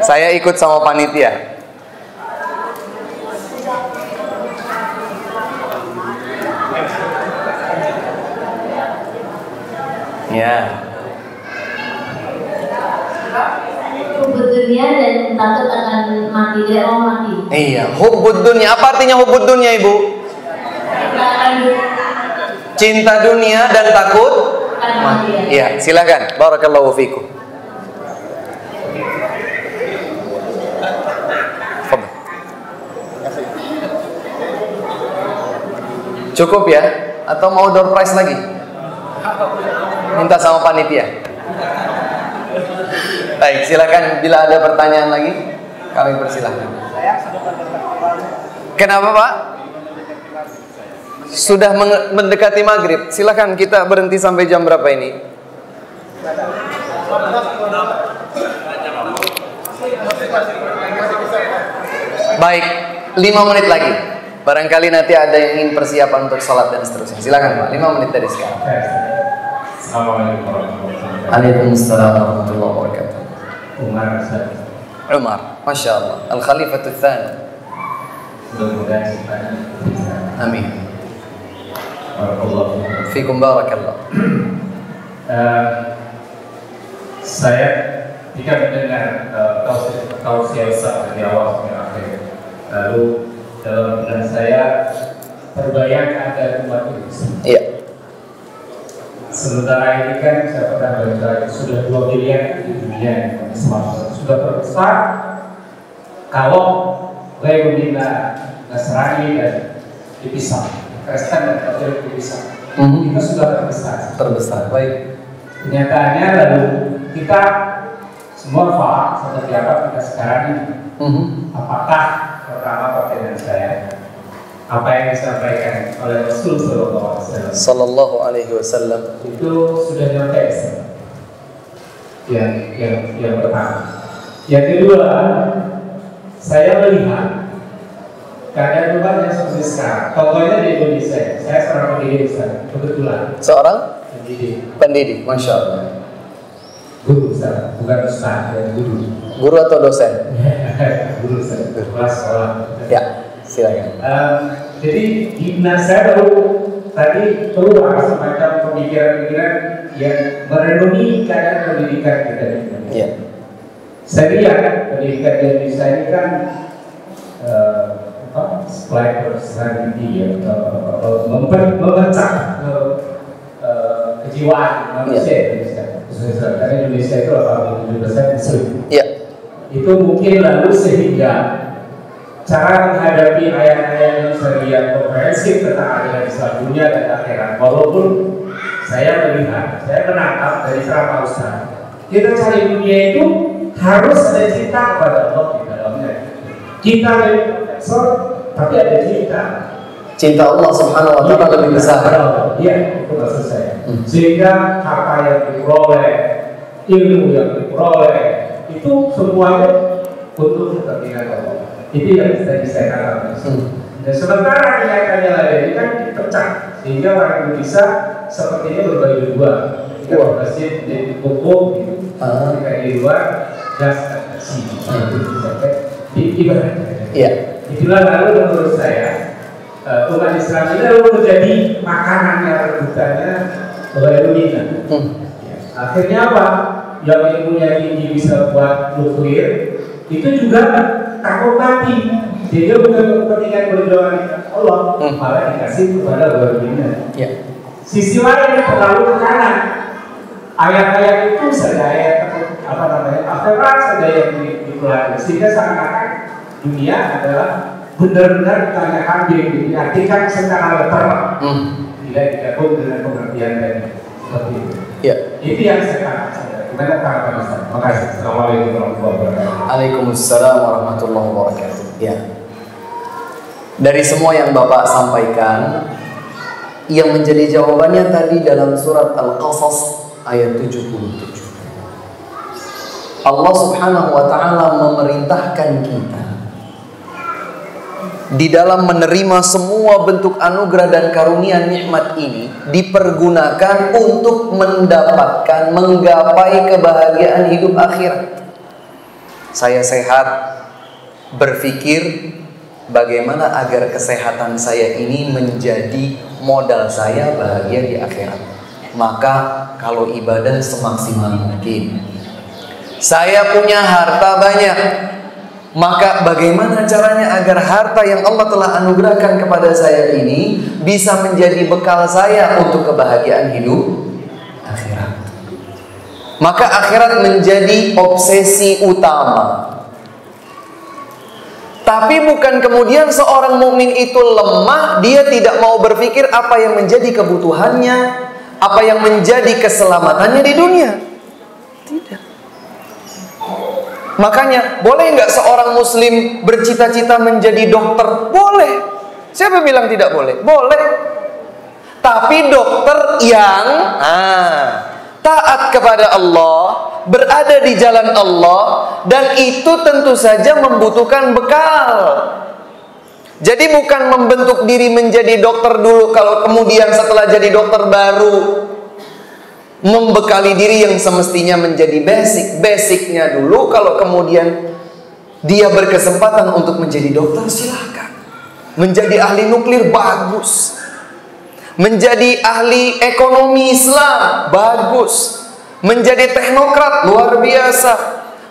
Saya ikut sama panitia. Ya. Hubbud dunia dan takut akan mati, dia mau mati. Iya, hubbud dunia. Apa artinya hubbud dunia, Ibu? Cinta dunia dan takut mati. Iya, silakan. Barakallahu fikum. Cukup ya? Atau mau door prize lagi? Minta sama panitia. Baik, silakan. Bila ada pertanyaan lagi, kami persilahkan. Kenapa Pak? Sudah mendekati maghrib. Silakan, kita berhenti sampai jam berapa ini? Baik, 5 menit lagi. Barangkali nanti ada yang ingin persiapan untuk sholat dan seterusnya. Silakan Pak, 5 menit dari sekarang. Assalamualaikum warahmatullahi wabarakatuh. Waalaikumsalam warahmatullahi wabarakatuh. Umar, Masya Allah. Al-Khalifatul Tsani. mudah-mudahan sifatnya bisa. Amin. Barakallahu Fikum barakallah. Saya jika mendengar tausiah Ustaz dari awal sampai akhir, lalu dalam benak saya terbayang ada umat Islam. Iya. Sementara ini kan saya pernah baca sudah 2 miliar di dunia Islam sudah terbesar. Kalau Gairudina Nasrani dan dipisah, Kristen dan Katolik dipisah, itu sudah terbesar. Baik. Kenyataannya lalu kita semua paham seperti apa kita sekarang ini. Apakah pertama pertanyaan saya, apa yang disampaikan oleh Rasul Sallallahu Alaihi Wasallam itu sudah nyampe yang pertama. Yang kedua, saya melihat keadaan umat yang seperti sekarang. Contohnya di Indonesia, saya seorang pendidik kebetulan. Seorang pendidik, Masya Allah. Guru Ustaz, bukan Ustaz, ya, guru. Guru atau dosen? Guru Ustaz, kelas sekolah. Ya, silakan. Jadi di benak saya baru tadi keluar semacam pemikiran-pemikiran yang merenungi keadaan pendidikan kita di Indonesia. Ya. Saya lihat pendidikan di Indonesia ini kan supply personality ya, memecah kejiwaan manusia Indonesia. Khususnya karena Indonesia itu 87% Muslim. Ya. Itu mungkin lalu sehingga cara menghadapi ayat-ayat yang syariah komprehensif tentang ajaran Islam dunia dan akhirat. Walaupun saya melihat, saya menangkap dari ceramah Ustaz, kita cari dunia itu harus ada cinta kepada Allah di dalamnya. Kita dari profesor, tapi ada cinta. Cinta Allah Subhanahu wa taala lebih besar. Iya, itu maksud saya. Sehingga harta yang diperoleh, ilmu yang diperoleh, itu semuanya untuk kepentingan Allah. Itu yang tadi saya katakan. Dan sementara kelihatannya ada ini kan dipecah, sehingga orang Indonesia sepertinya berbagi dua. Kita masjid jadi pokok, kita di luar gas dan bersih. Itu sampai di ibadah. Itulah lalu menurut saya umat Islam ini lalu menjadi makanan yang rebutannya berlebihan. Akhirnya apa? Yang ilmunya tinggi bisa buat nuklir, itu juga takut mati. Dia bukan kepentingan perjuangan Allah, malah dikasih kepada berlebihan. Sisi lain terlalu ke kanan. Ayat-ayat itu saja ayat akhirat saja yang dipelajari, sehingga seakan-akan dunia adalah benar-benar tanya kambing, diartikan secara literal, tidak digabung dengan pengertian tadi seperti itu. Itu yang saya katakan. Gimana tanggapan Ustaz? Terima kasih. Assalamualaikum warahmatullahi wabarakatuh. Waalaikumsalam warahmatullahi wabarakatuh. Dari semua yang Bapak sampaikan, yang menjadi jawabannya tadi dalam surat Al-Qasas ayat 77. Allah Subhanahu wa taala memerintahkan kita di dalam menerima semua bentuk anugerah dan karunia nikmat ini dipergunakan untuk mendapatkan, menggapai kebahagiaan hidup akhirat. Saya sehat, berpikir bagaimana agar kesehatan saya ini menjadi modal saya bahagia di akhirat. Maka kalau ibadah semaksimal mungkin. Saya punya harta banyak, maka bagaimana caranya agar harta yang Allah telah anugerahkan kepada saya ini bisa menjadi bekal saya untuk kebahagiaan hidup akhirat. Maka akhirat menjadi obsesi utama. Tapi bukan kemudian seorang mukmin itu lemah, dia tidak mau berpikir apa yang menjadi kebutuhannya, apa yang menjadi keselamatannya di dunia. Tidak. Makanya, boleh nggak seorang muslim bercita-cita menjadi dokter? Boleh. Siapa bilang tidak boleh? Boleh. Tapi dokter yang taat kepada Allah, berada di jalan Allah, dan itu tentu saja membutuhkan bekal. Jadi bukan membentuk diri menjadi dokter dulu, kalau kemudian setelah jadi dokter baru membekali diri yang semestinya menjadi basicnya dulu. Kalau kemudian dia berkesempatan untuk menjadi dokter, silahkan. Menjadi ahli nuklir, bagus. Menjadi ahli ekonomi Islam, bagus. Menjadi teknokrat, luar biasa.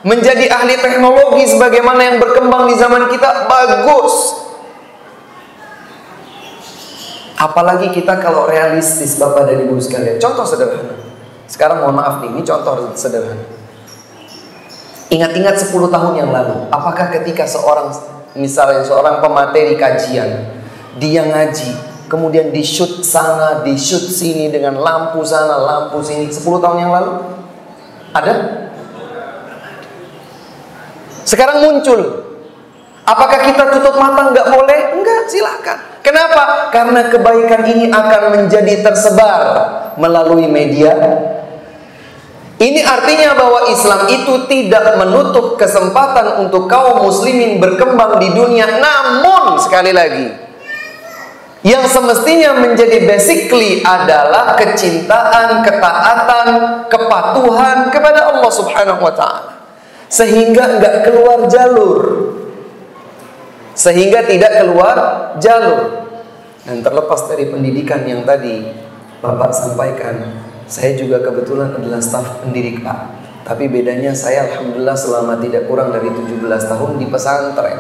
Menjadi ahli teknologi sebagaimana yang berkembang di zaman kita, bagus. Apalagi kita kalau realistis, Bapak dan Ibu sekalian. Contoh sederhana. Sekarang mohon maaf nih, ini contoh sederhana. Ingat-ingat 10 tahun yang lalu, apakah ketika misalnya seorang pemateri kajian, dia ngaji, kemudian di shoot sana, di shoot sini dengan lampu sana, lampu sini, 10 tahun yang lalu? Ada? Sekarang muncul. Apakah kita tutup mata nggak boleh? Enggak, silakan. Kenapa? Karena kebaikan ini akan menjadi tersebar melalui media. Ini artinya bahwa Islam itu tidak menutup kesempatan untuk kaum muslimin berkembang di dunia. Namun, sekali lagi, yang semestinya menjadi basically adalah kecintaan, ketaatan, kepatuhan kepada Allah Subhanahu wa ta'ala. Sehingga nggak keluar jalur. Sehingga tidak keluar jalur. Dan terlepas dari pendidikan yang tadi Bapak sampaikan, saya juga kebetulan adalah staf pendidik, Pak. Tapi bedanya saya alhamdulillah selama tidak kurang dari 17 tahun di pesantren.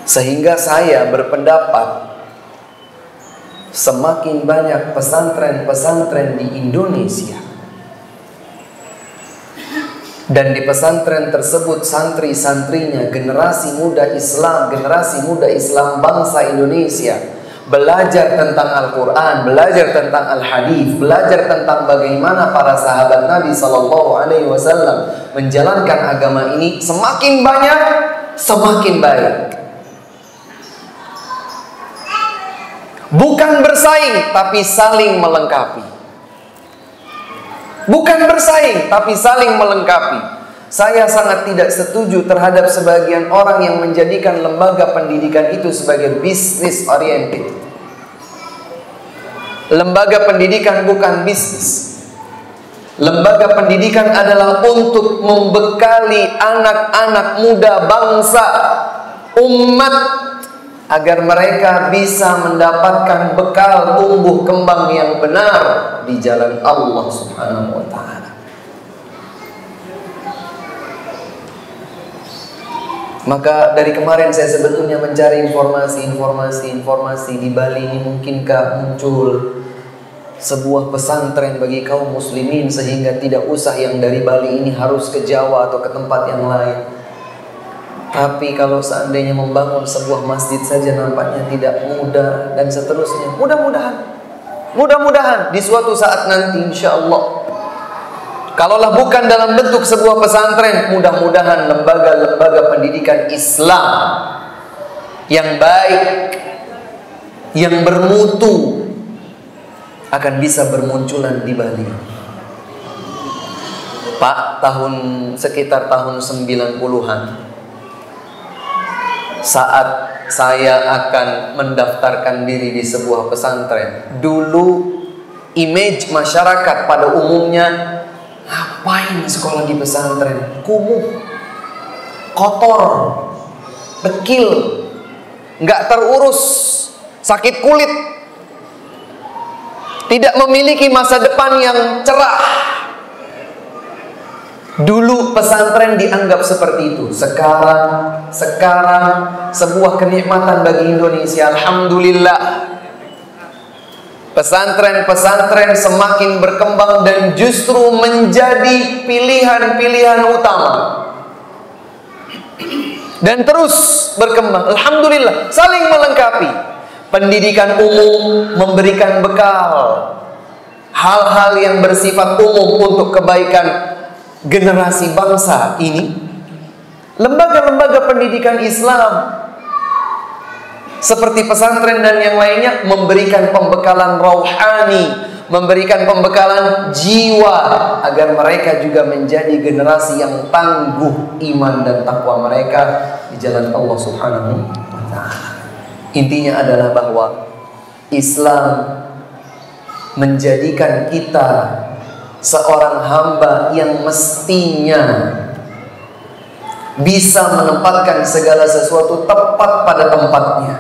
Sehingga saya berpendapat semakin banyak pesantren-pesantren di Indonesia, dan di pesantren tersebut santri-santrinya generasi muda Islam bangsa Indonesia belajar tentang Al-Quran, belajar tentang Al-Hadis, belajar tentang bagaimana para sahabat Nabi SAW menjalankan agama ini, semakin banyak, semakin baik. Bukan bersaing, tapi saling melengkapi. Bukan bersaing, tapi saling melengkapi. Saya sangat tidak setuju terhadap sebagian orang yang menjadikan lembaga pendidikan itu sebagai business oriented. Lembaga pendidikan bukan bisnis. Lembaga pendidikan adalah untuk membekali anak-anak muda bangsa, umat, agar mereka bisa mendapatkan bekal tumbuh kembang yang benar di jalan Allah Subhanahu wa ta'ala. Maka dari kemarin saya sebetulnya mencari informasi di Bali ini, mungkinkah muncul sebuah pesantren bagi kaum muslimin sehingga tidak usah yang dari Bali ini harus ke Jawa atau ke tempat yang lain. Tapi kalau seandainya membangun sebuah masjid saja nampaknya tidak mudah dan seterusnya. Mudah-mudahan di suatu saat nanti insya Allah, kalaulah bukan dalam bentuk sebuah pesantren, mudah-mudahan lembaga-lembaga pendidikan Islam yang baik, yang bermutu akan bisa bermunculan di Bali. Pak, sekitar tahun 90-an, saat saya akan mendaftarkan diri di sebuah pesantren, dulu image masyarakat pada umumnya, ngapain sekolah di pesantren? Kumuh, kotor, dekil, nggak terurus, sakit kulit, tidak memiliki masa depan yang cerah. Dulu pesantren dianggap seperti itu. Sekarang sebuah kenikmatan bagi Indonesia. Alhamdulillah, pesantren-pesantren semakin berkembang dan justru menjadi pilihan-pilihan utama dan terus berkembang. Alhamdulillah, saling melengkapi. Pendidikan umum memberikan bekal hal-hal yang bersifat umum untuk kebaikan generasi bangsa ini. Lembaga-lembaga pendidikan Islam seperti pesantren dan yang lainnya memberikan pembekalan rohani, memberikan pembekalan jiwa agar mereka juga menjadi generasi yang tangguh iman dan takwa mereka di jalan Allah Subhanahu wa ta'ala. Intinya adalah bahwa Islam menjadikan kita seorang hamba yang mestinya bisa menempatkan segala sesuatu tepat pada tempatnya.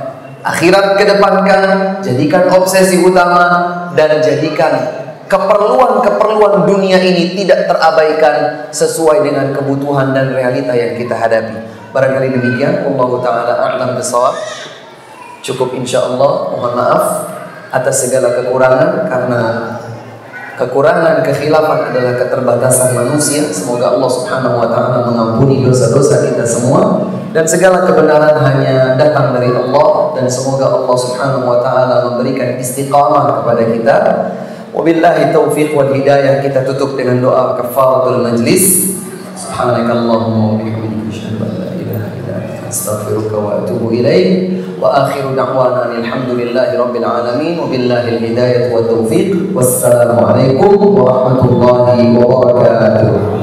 Akhirat kedepankan, jadikan obsesi utama, dan jadikan keperluan-keperluan dunia ini tidak terabaikan sesuai dengan kebutuhan dan realita yang kita hadapi. Barangkali demikian, Allahu ta'ala a'lam bishawab. Cukup insyaallah. Mohon maaf atas segala kekurangan, karena kekurangan, kekhilafan adalah keterbatasan manusia. Semoga Allah Subhanahu wa ta'ala mengampuni dosa-dosa kita semua, dan segala kebenaran hanya datang dari Allah, dan semoga Allah Subhanahu wa ta'ala memberikan istiqamah kepada kita. Wabillahi taufiq wal hidayah. Kita tutup dengan doa kafaratul majlis. Subhanakallahumma wa bihamdika asyhadu an la ilaha illa anta astaghfiruka wa atubu ilaik. Wa akhiru da'wana alhamdulillahi rabbil alamin wa billahi al-hidayah wa taufiq. Wassalamu alaikum warahmatullahi wabarakatuh.